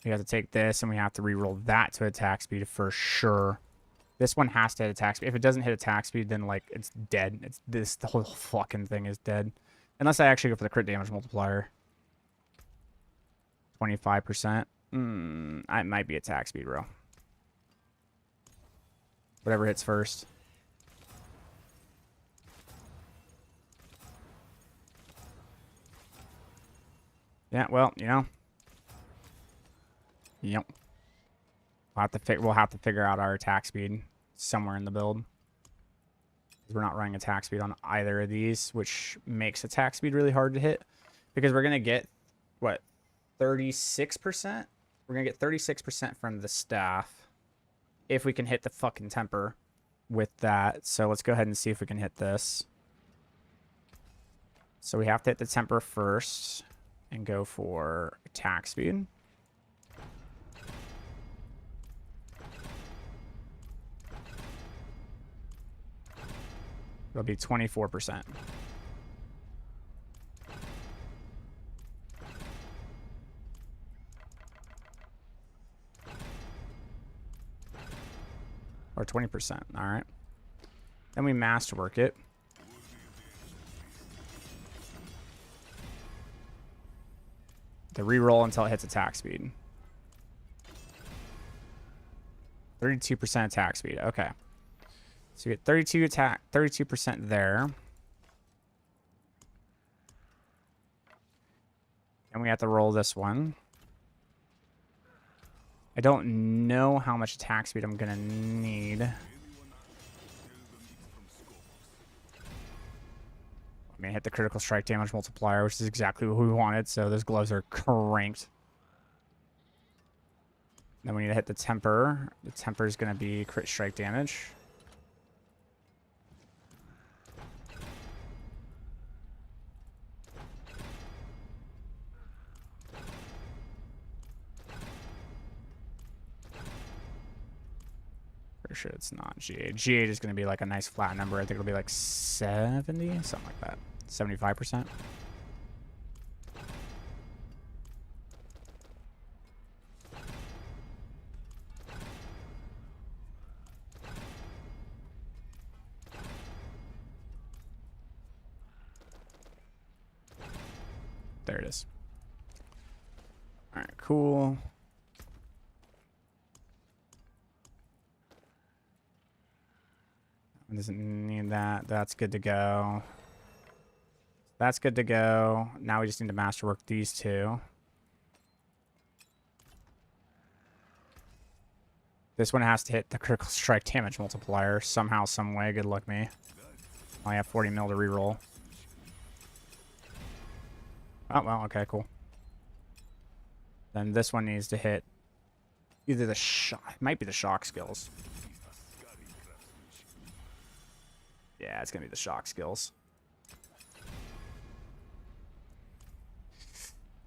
We have to take this, and we have to reroll that to attack speed for sure. This one has to hit attack speed. If it doesn't hit attack speed, then, like, it's dead. It's this. The whole fucking thing is dead. Unless I actually go for the crit damage multiplier. 25%. It might be attack speed, bro. Whatever hits first. Yeah, well, you know. Yep. We'll have to figure out our attack speed somewhere in the build. We're not running attack speed on either of these, which makes attack speed really hard to hit. Because we're going to get, what, 36%? We're going to get 36% from the staff if we can hit the fucking temper with that. So let's go ahead and see if we can hit this. So we have to hit the temper first and go for attack speed. It'll be 24%. Or 20%. All right. Then we masterwork it. The reroll until it hits attack speed. 32% attack speed. Okay. So we get 32% there. And we have to roll this one. I don't know how much attack speed I'm gonna need. I'm gonna hit the critical strike damage multiplier, which is exactly what we wanted, so those gloves are cranked. Then we need to hit the temper. The temper is gonna be crit strike damage. Pretty sure it's not G8. G8 is going to be like a nice flat number. I think it'll be like 70, something like that. 75%. There it is. All right, cool. Doesn't need that. That's good to go. That's good to go. Now we just need to masterwork these two. This one has to hit the critical strike damage multiplier somehow, some way. Good luck me. I have 40 mil to reroll. Oh, well, okay, cool. Then this one needs to hit either the shock. It might be the shock skills. Yeah, it's going to be the shock skills.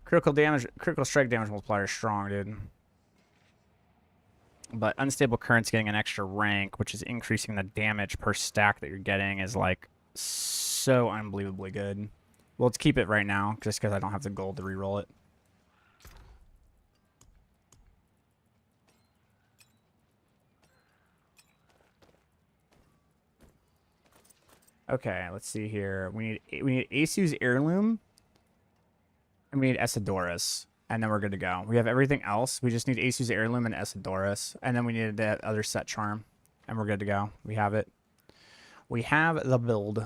Critical strike damage multiplier is strong, dude. But unstable current's getting an extra rank, which is increasing the damage per stack that you're getting, is like so unbelievably good. Well, let's keep it right now, just because I don't have the gold to reroll it. Okay, let's see here. We need Asu's Heirloom, and we need Esadorus, and then we're good to go. We have everything else. We just need Asu's Heirloom and Esadorus, and then we need that other set charm, and we're good to go. We have it. We have the build.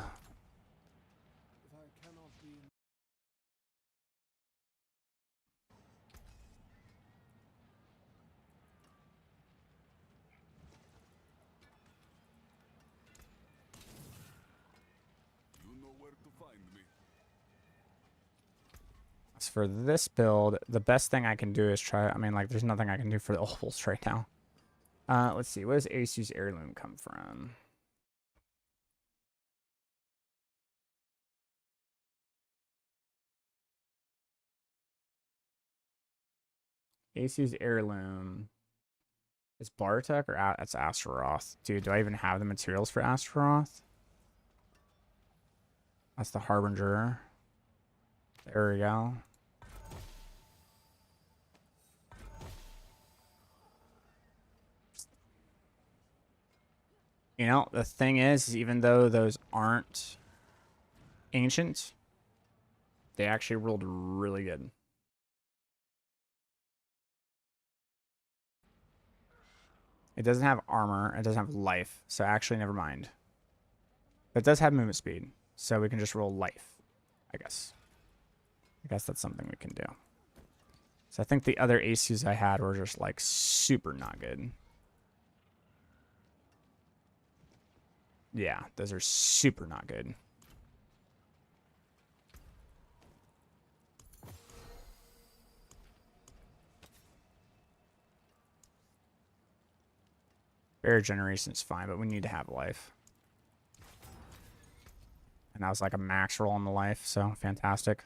As for this build, the best thing I can do is try. I mean, like, there's nothing I can do for the ovals right now. Let's see. Where does Asu's Heirloom come from? Asu's heirloom. Is Bartek or that's Astaroth? Dude, do I even have the materials for Astaroth? That's the Harbinger. There we go. You know, the thing is, even though those aren't ancient, they actually rolled really good. It doesn't have armor. It doesn't have life. So actually, never mind. But it does have movement speed. So we can just roll life, I guess. I guess that's something we can do. So I think the other Asus I had were just like super not good. Yeah, those are super not good. Barrier generation is fine, but we need to have life. And that was like a max roll on the life, so fantastic.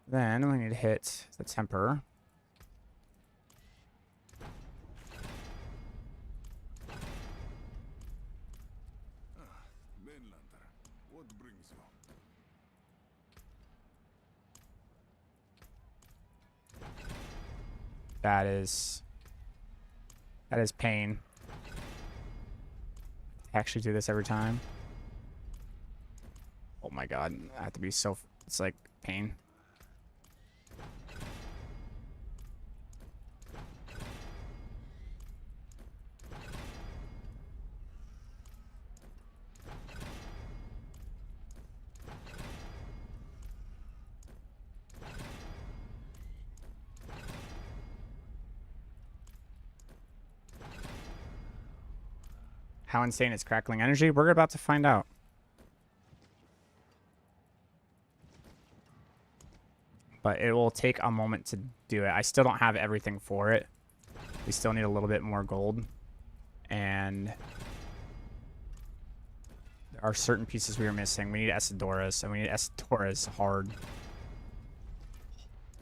Then we need to hit the temper. Mainlander, what brings you? That is pain. Actually do this every time. Oh my god, I have to be so, it's like pain. How insane is Crackling Energy? We're about to find out. But it will take a moment to do it. I still don't have everything for it. We still need a little bit more gold. And there are certain pieces we are missing. We need Esidoras, and we need Esidoras hard.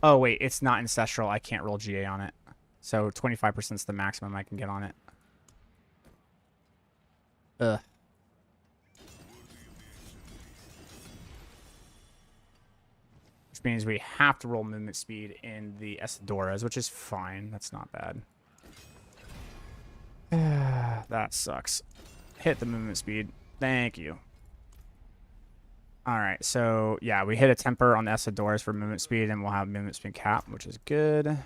Oh, wait, it's not Ancestral. I can't roll GA on it. So 25% is the maximum I can get on it. Ugh. Which means we have to roll movement speed in the Esidoras, which is fine. That's not bad. That sucks. Hit the movement speed. Thank you. Alright, so yeah, we hit a temper on the Esidoras for movement speed, and we'll have movement speed cap, which is good.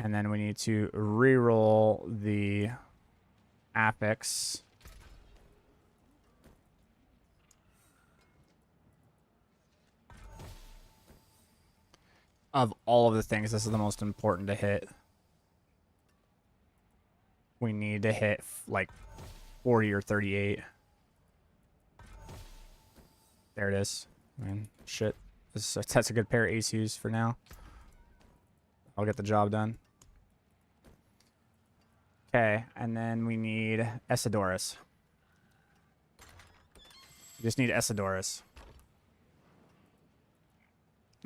And then we need to re-roll the Apex. Of all of the things, this is the most important to hit. We need to hit like 40 or 38. There it is. I mean, shit. That's a good pair of ACUs for now. I'll get the job done. Okay, and then we need Esidoras. We just need Esidoras.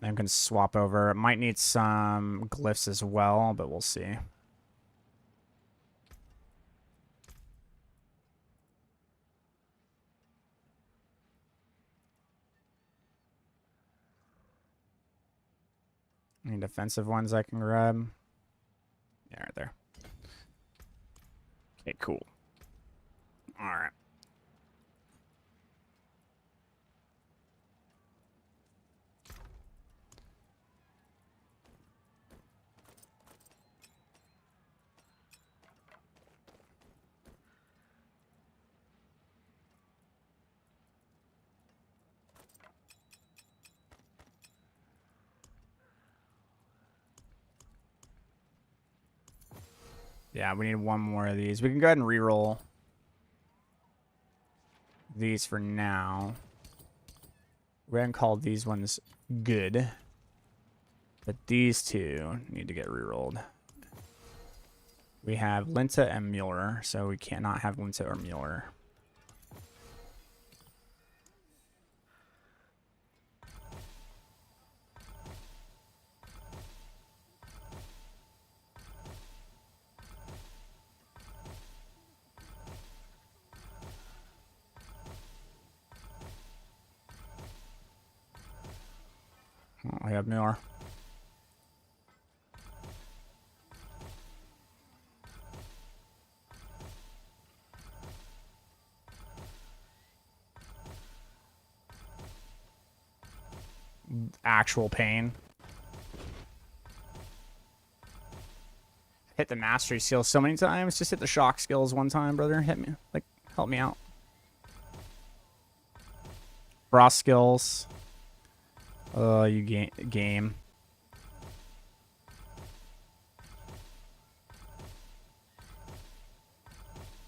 And we can swap over. It might need some glyphs as well, but we'll see. Any defensive ones I can grab? Yeah, right there. Okay, cool. All right. Yeah, we need one more of these. We can go ahead and re-roll these for now. We're going to call these ones good. But these two need to get re-rolled. We have Linta and Mueller, so we cannot have Linta or Mueller. I have more. Actual pain. Hit the mastery skill so many times. Just hit the shock skills one time, brother. Hit me. Like, help me out. Frost skills. You game.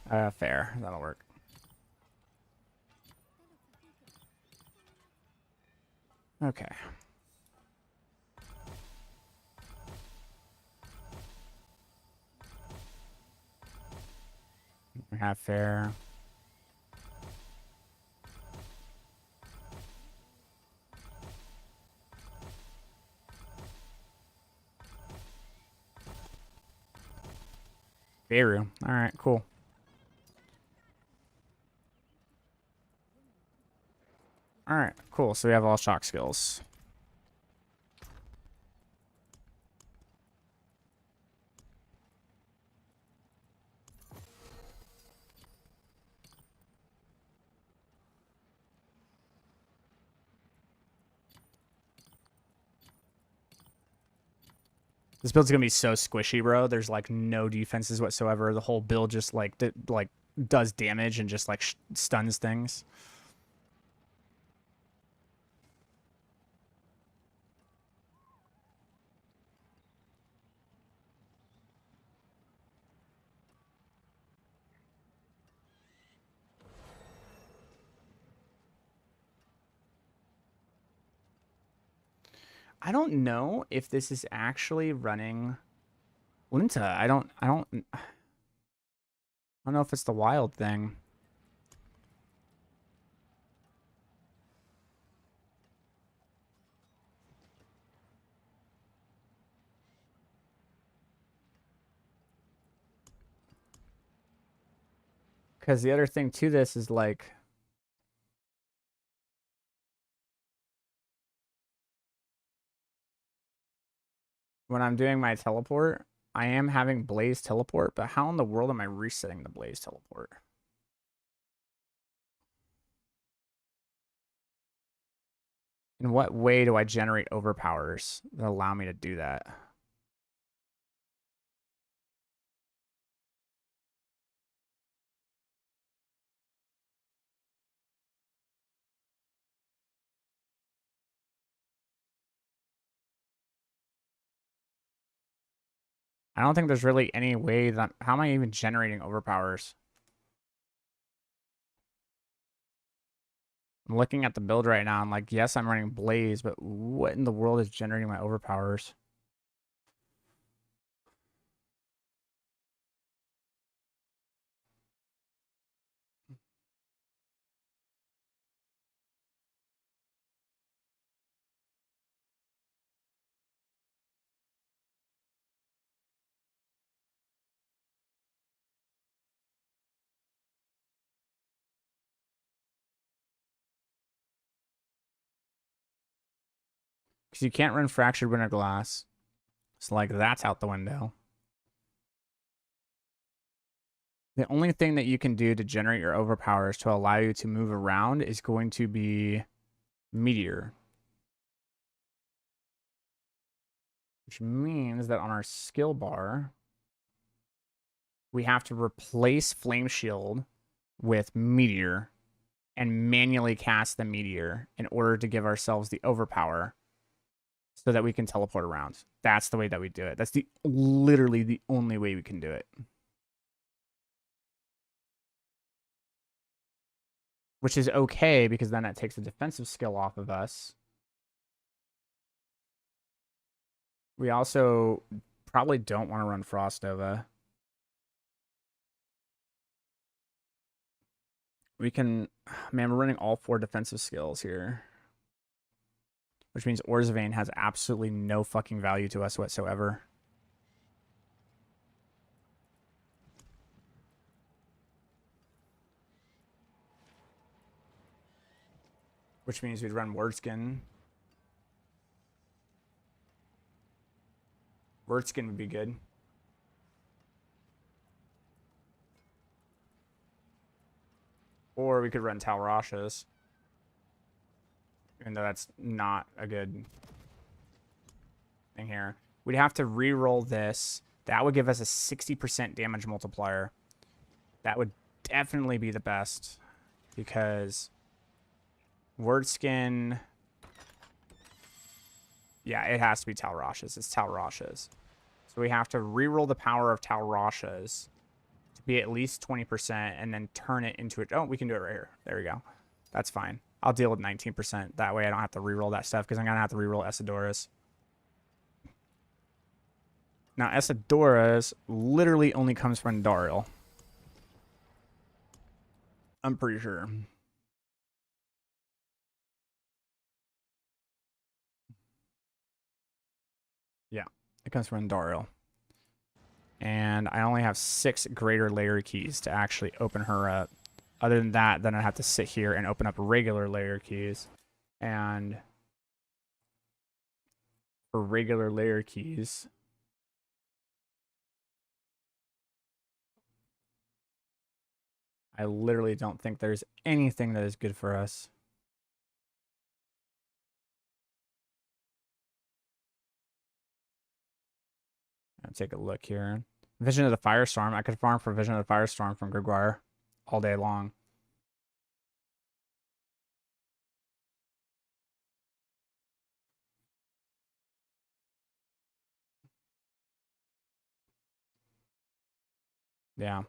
Fair. That'll work. Okay. We have fair. Beirut. All right, cool. All right, cool. So we have all shock skills. This build's gonna be so squishy, bro. There's like no defenses whatsoever. The whole build just like does damage and just like stuns things. I don't know if this is actually running Linta. I don't know if it's the wild thing. Because the other thing to this is like when I'm doing my teleport, I am having Blaze teleport, but how in the world am I resetting the Blaze teleport? In what way do I generate overpowers that allow me to do that? I don't think there's really any way that... How am I even generating overpowers? I'm looking at the build right now. I'm like, yes, I'm running Blaze, but what in the world is generating my overpowers? Because you can't run Fractured Winter Glass. So, like, that's out the window. The only thing that you can do to generate your overpowers to allow you to move around is going to be Meteor. Which means that on our skill bar, we have to replace Flame Shield with Meteor and manually cast the Meteor in order to give ourselves the overpower so that we can teleport around. That's the way that we do it. That's literally the only way we can do it. Which is okay, because then that takes a defensive skill off of us. We also probably don't want to run Frost Nova. We can... Man, we're running all 4 defensive skills here. Which means Orzhvain has absolutely no fucking value to us whatsoever. Which means we'd run Wordskin. Word skin would be good. Or we could run Talrash's. Even though that's not a good thing here. We'd have to re-roll this. That would give us a 60% damage multiplier. That would definitely be the best. Because Word skin... Yeah, it has to be Talrash's. It's Talrash's. So we have to re-roll the power of Talrash's to be at least 20% and then turn it into it. Oh, we can do it right here. There we go. That's fine. I'll deal with 19%. That way I don't have to re-roll that stuff because I'm going to have to re-roll Essadora's. Now, Essadora's literally only comes from Andariel. I'm pretty sure. Yeah, it comes from Andariel. And I only have 6 greater layer keys to actually open her up. Other than that, then I have to sit here and open up regular layer keys. And for regular layer keys, I literally don't think there's anything that is good for us. I'll take a look here. Vision of the Firestorm. I could farm for Vision of the Firestorm from Gregoire all day long. Yeah.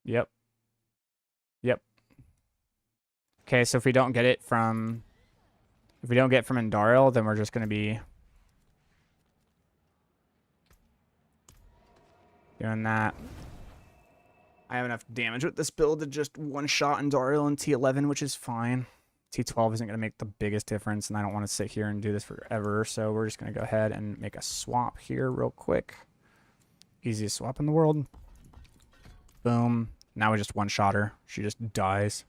Yep. Yep. Okay, so if we don't get it from... If we don't get from Andariel, then we're just going to be... doing that. I have enough damage with this build to just one-shot Andariel and T11, which is fine. T12 isn't going to make the biggest difference, and I don't want to sit here and do this forever, so we're just going to go ahead and make a swap here real quick. Easiest swap in the world. Boom. Now we just one-shot her. She just dies.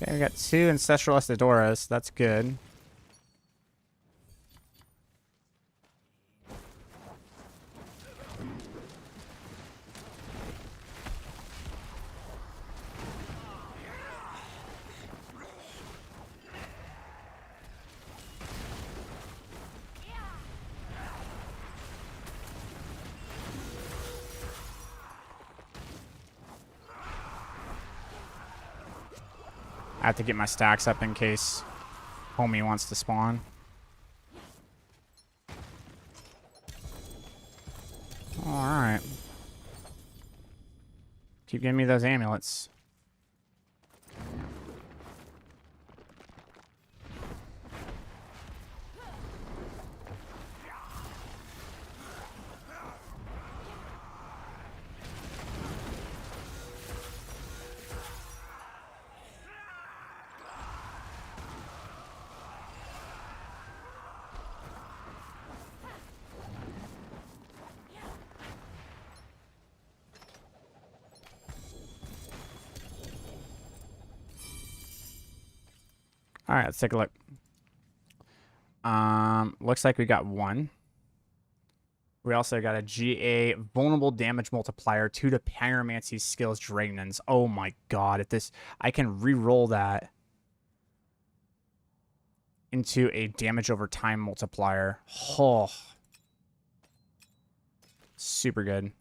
Okay, we got 2 Ancestral Estadoras. That's good. I have to get my stacks up in case homie wants to spawn. Alright. Keep giving me those amulets. All right, let's take a look. Looks like we got 1. We also got a GA vulnerable damage multiplier 2 to pyromancy skills Dragnons. Oh my god, if this I can re-roll that into a damage over time multiplier. Oh. Super good.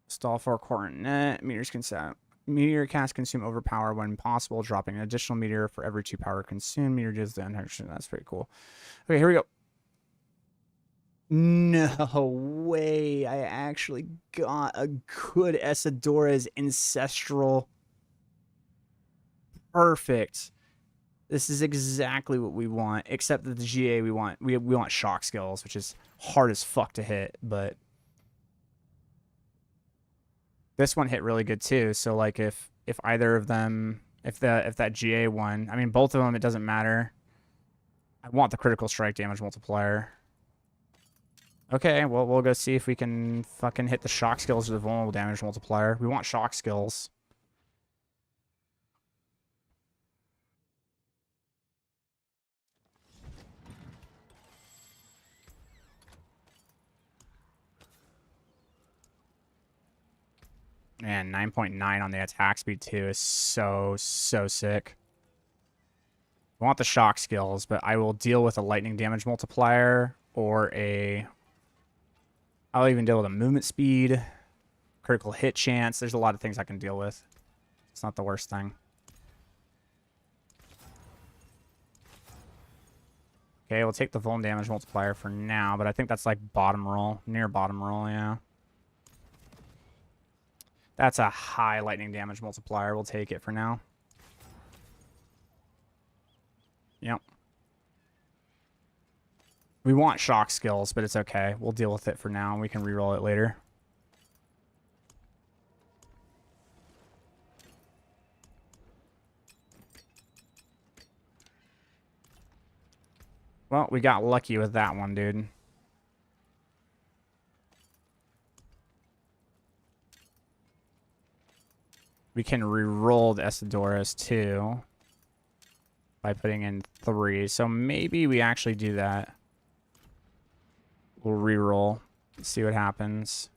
Stall for coordinate. Meters can set. Meteor cast consume overpower when possible, dropping an additional meteor for every 2 power consumed. Meteor does the interaction. That's pretty cool. Okay, here we go. No way. I actually got a good Esidora's Ancestral. Perfect. This is exactly what we want, except that the GA we want shock skills, which is hard as fuck to hit, but this one hit really good too. So like if either of them, if that GA one, I mean both of them, it doesn't matter. I want the critical strike damage multiplier. Okay, well we'll go see if we can fucking hit the shock skills or the vulnerable damage multiplier. We want shock skills. Man, 9.9 on the attack speed too is so sick. I want the shock skills, but I will deal with a lightning damage multiplier or I'll even deal with a movement speed, critical hit chance. There's a lot of things I can deal with. It's not the worst thing. Okay, we'll take the vuln damage multiplier for now, but I think that's like bottom roll, near bottom roll, yeah. That's a high lightning damage multiplier. We'll take it for now. Yep. We want shock skills, but it's okay. We'll deal with it for now, and we can reroll it later. Well, we got lucky with that one, dude. We can reroll the Esidoras too by putting in 3. So maybe we actually do that. We'll reroll, see what happens.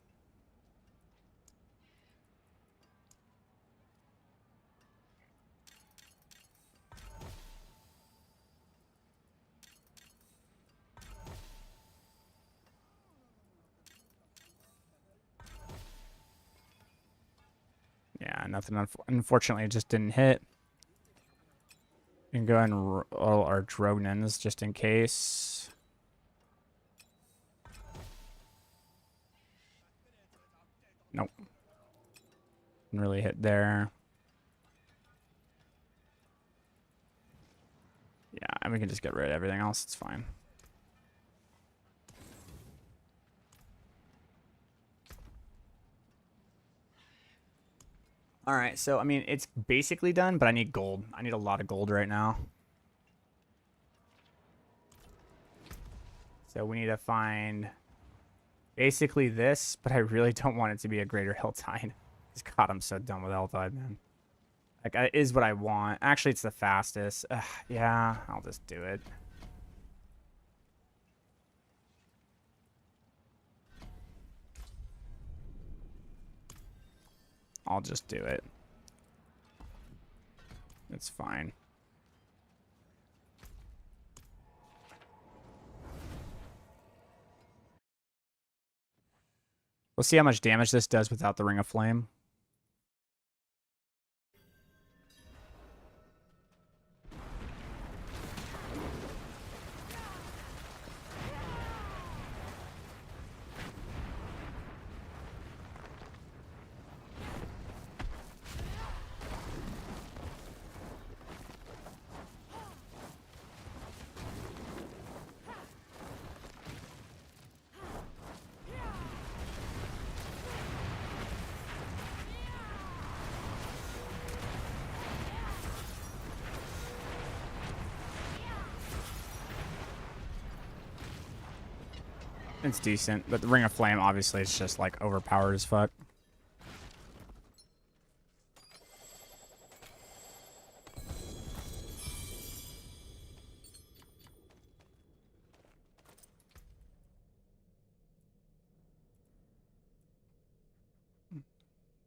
Yeah, nothing. Unfortunately, it just didn't hit. We can go ahead and roll our Drognans just in case. Nope. Didn't really hit there. Yeah, and we can just get rid of everything else. It's fine. All right, so, I mean, it's basically done, but I need gold. I need a lot of gold right now. So we need to find basically this, but I really don't want it to be a greater Hilltide. God, I'm so done with Hilltide, man. Like, it is what I want. Actually, it's the fastest. Yeah, I'll just do it. I'll just do it. It's fine. We'll see how much damage this does without the Ring of Flame. It's decent, but the Ring of Flame obviously is just like overpowered as fuck.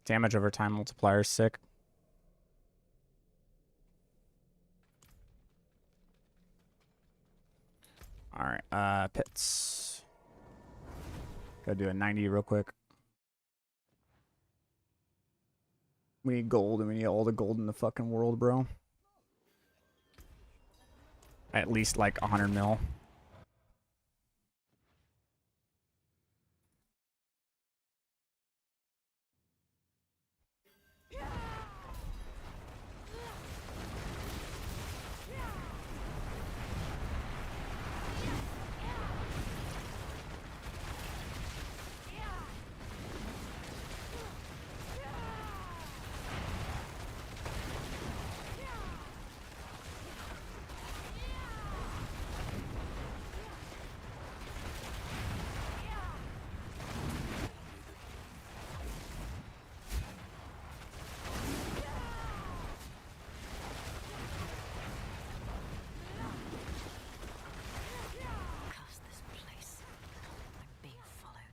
Damage over time multiplier is sick. Alright, pits. Go do a 90 real quick. We need gold, and we need all the gold in the fucking world, bro. At least like 100 mil. Curse this place. I'm being followed.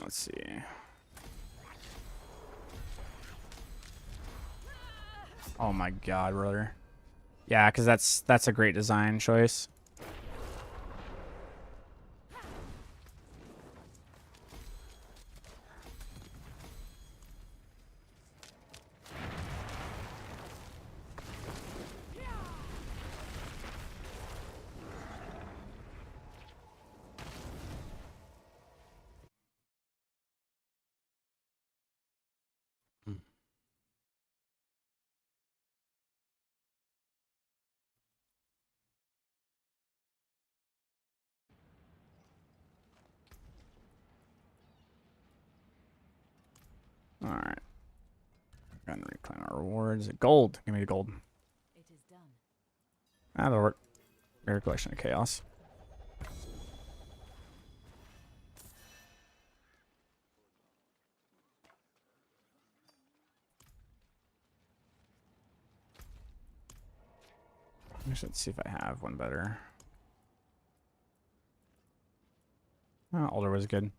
Let's see. Oh my god, brother. Yeah, because that's a great design choice. All right. Gonna reclaim our rewards. Gold. Give me the gold. It is done. That'll work. Rare collection of chaos. I should see if I have one better. Oh, Alder was good.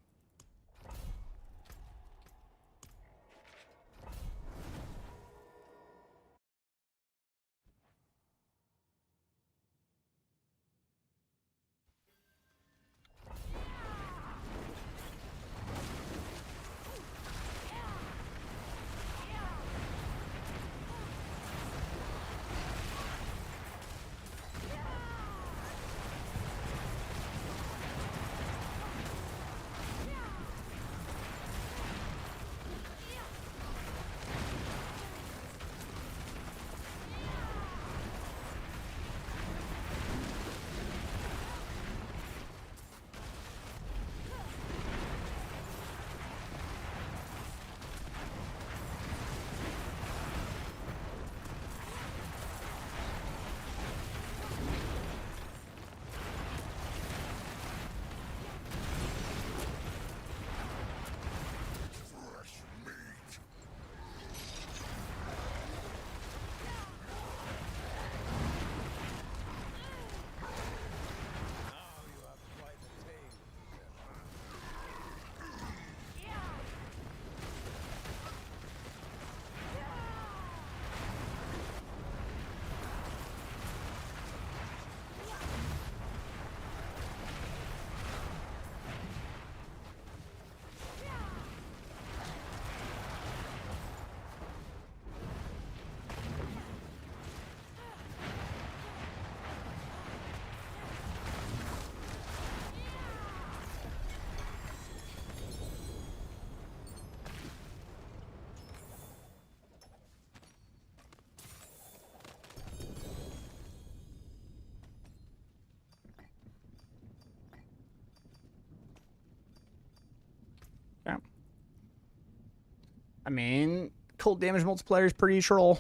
I mean, cold damage multiplier is pretty troll.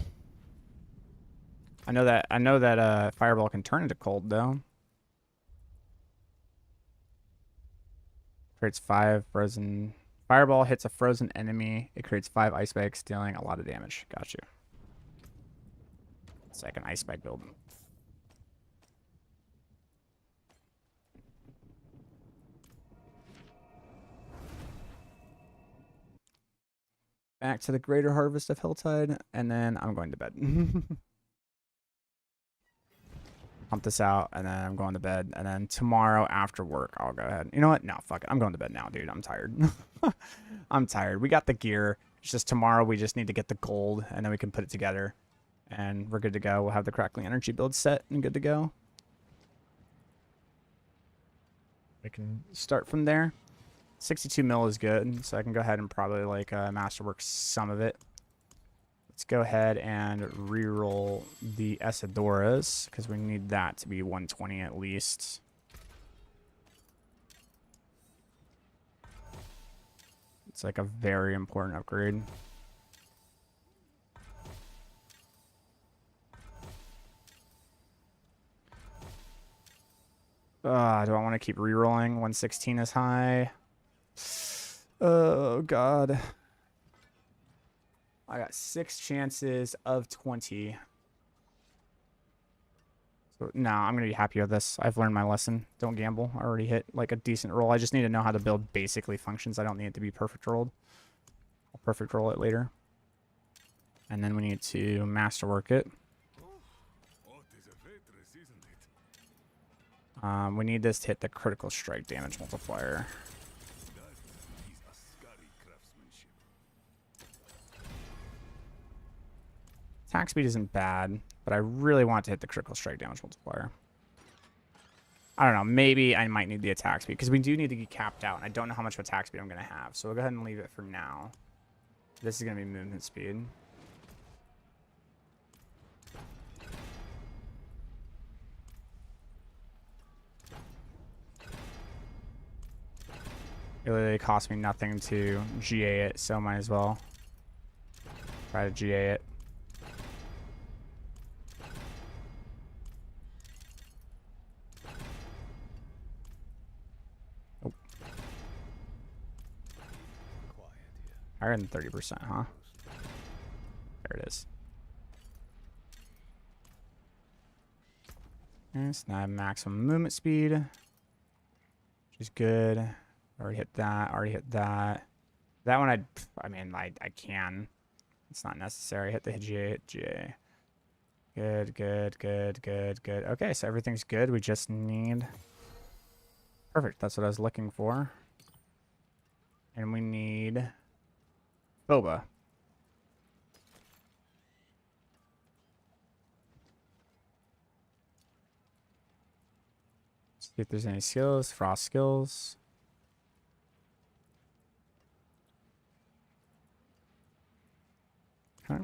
I know that Fireball can turn into cold though. Creates 5 frozen. Fireball hits a frozen enemy. It creates 5 ice bags, dealing a lot of damage. Got you. It's like an ice bag build. Back to the greater harvest of Hilltide, and then I'm going to bed. Pump this out, and then I'm going to bed. And then tomorrow after work, I'll go ahead. You know what? No, fuck it. I'm going to bed now, dude. I'm tired. I'm tired. We got the gear. It's just tomorrow we just need to get the gold, and then we can put it together. And we're good to go. We'll have the Crackling energy build set and good to go. We can start from there. 62 mil is good, so I can go ahead and probably like masterwork some of it. Let's go ahead and reroll the Esadoras, because we need that to be 120 at least. It's like a very important upgrade. Do I want to keep rerolling? 116 is high. Oh, God. I got 6 chances of 20. So, no, I'm going to be happy with this. I've learned my lesson. Don't gamble. I already hit like a decent roll. I just need to know how to build basically functions. I don't need it to be perfect rolled. I'll perfect roll it later. And then we need to masterwork it. We need this to hit the critical strike damage multiplier. Attack speed isn't bad, but I really want to hit the critical strike damage multiplier. I don't know. Maybe I might need the attack speed, because we do need to get capped out, and I don't know how much attack speed I'm going to have. So we'll go ahead and leave it for now. This is going to be movement speed. It literally cost me nothing to GA it, so might as well try to GA it. Oh. Higher than 30%, huh? There it is. Okay, so now I have maximum movement speed, which is good. Already hit that. Already hit that. That one, I mean, I can. It's not necessary. Hit the GA. Hit GA. Good, good, good, good, good. Okay, so everything's good. We just need... Perfect. That's what I was looking for. And we need... Boba. See if there's any skills. Frost skills. Okay.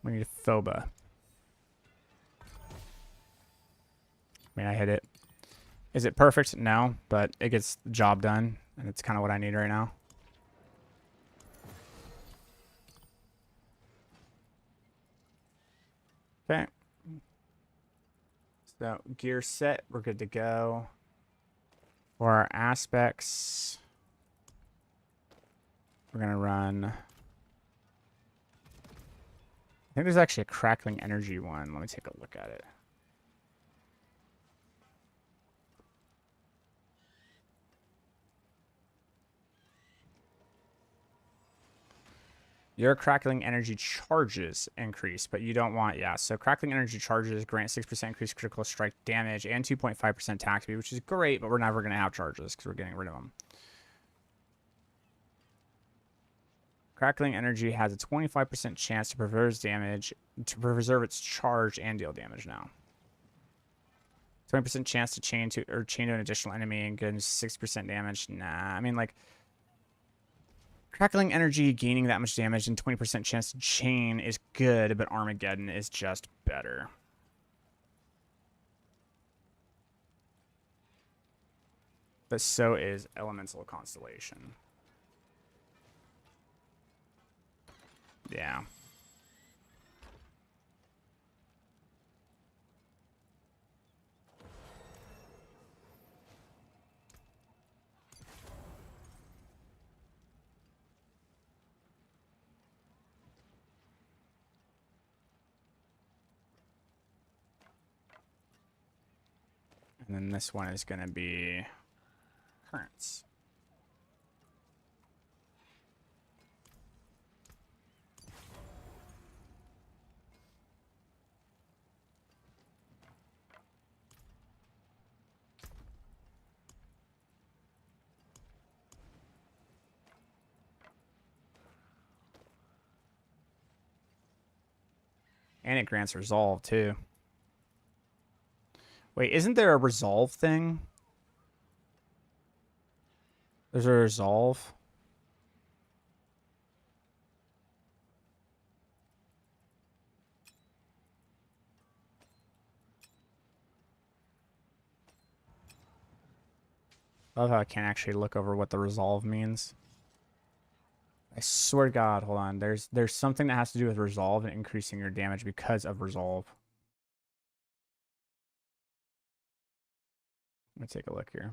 We need a Phoba. I mean, I hit it. Is it perfect? No, but it gets the job done, and it's kind of what I need right now. Okay. So, gear set. We're good to go. For our aspects, we're going to run... I think there's actually a Crackling energy one. Let me take a look at it. Your Crackling energy charges increase, but you don't want, yeah. So Crackling energy charges grant 6% increased critical strike damage and 2.5% attack speed, which is great, but we're never going to have charges because we're getting rid of them. Crackling energy has a 25% chance to preserve its charge and deal damage now. 20% chance to chain to an additional enemy and get 6% damage. Nah, I mean like crackling energy gaining that much damage and 20% chance to chain is good, but Armageddon is just better. But so is Elemental Constellation. Yeah. And then this one is going to be currents. And it grants resolve too. Wait, isn't there a resolve thing? There's a resolve. I love how I can't actually look over what the resolve means. I swear to God, hold on. There's something that has to do with resolve and increasing your damage because of resolve. Let me take a look here.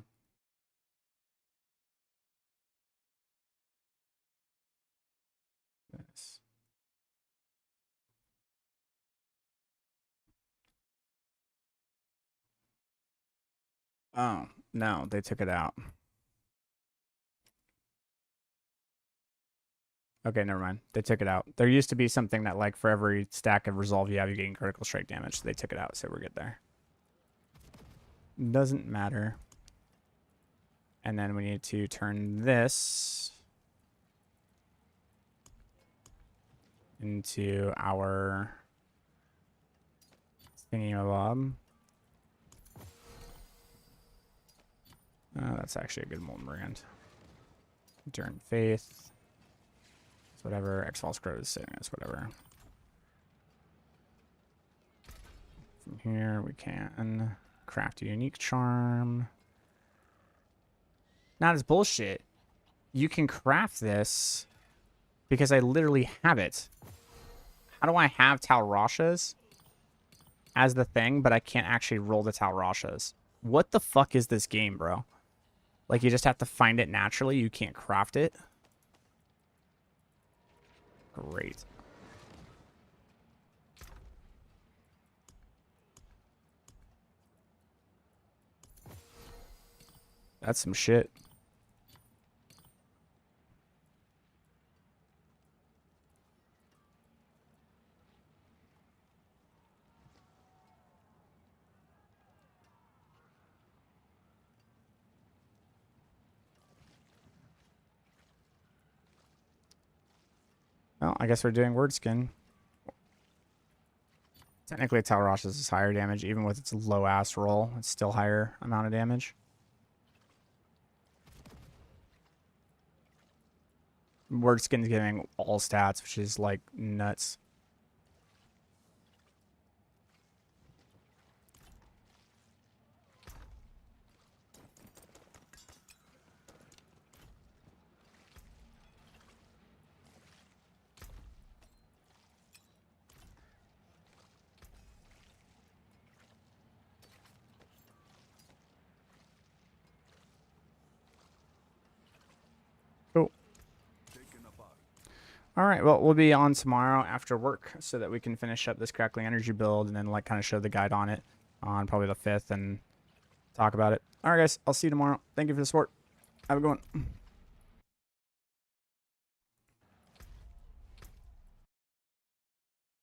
This. Oh, no, they took it out. Okay, never mind. They took it out. There used to be something that, like, for every stack of resolve you have, you're getting critical strike damage. So they took it out, so we're good there. Doesn't matter. And then we need to turn this into our thingy-mabob. That's actually a good molten brand. Turn faith. It's whatever. X-False Crow is saying us, whatever. From here, we can craft a unique charm. Not as bullshit. You can craft this because I literally have it. How do I have Tal Rashas as the thing, but I can't actually roll the Tal Rashas? What the fuck is this game, bro? Like, you just have to find it naturally. You can't craft it. Great. That's some shit. Well, I guess we're doing word skin. Technically, Tal Rashas is higher damage. Even with its low-ass roll, it's still higher amount of damage. Word skin's giving all stats, which is, like, nuts. Cool. All right, well, we'll be on tomorrow after work so that we can finish up this Crackling Energy build and then, like, kind of show the guide on it on probably the 5th and talk about it. All right, guys, I'll see you tomorrow. Thank you for the support. Have a good one.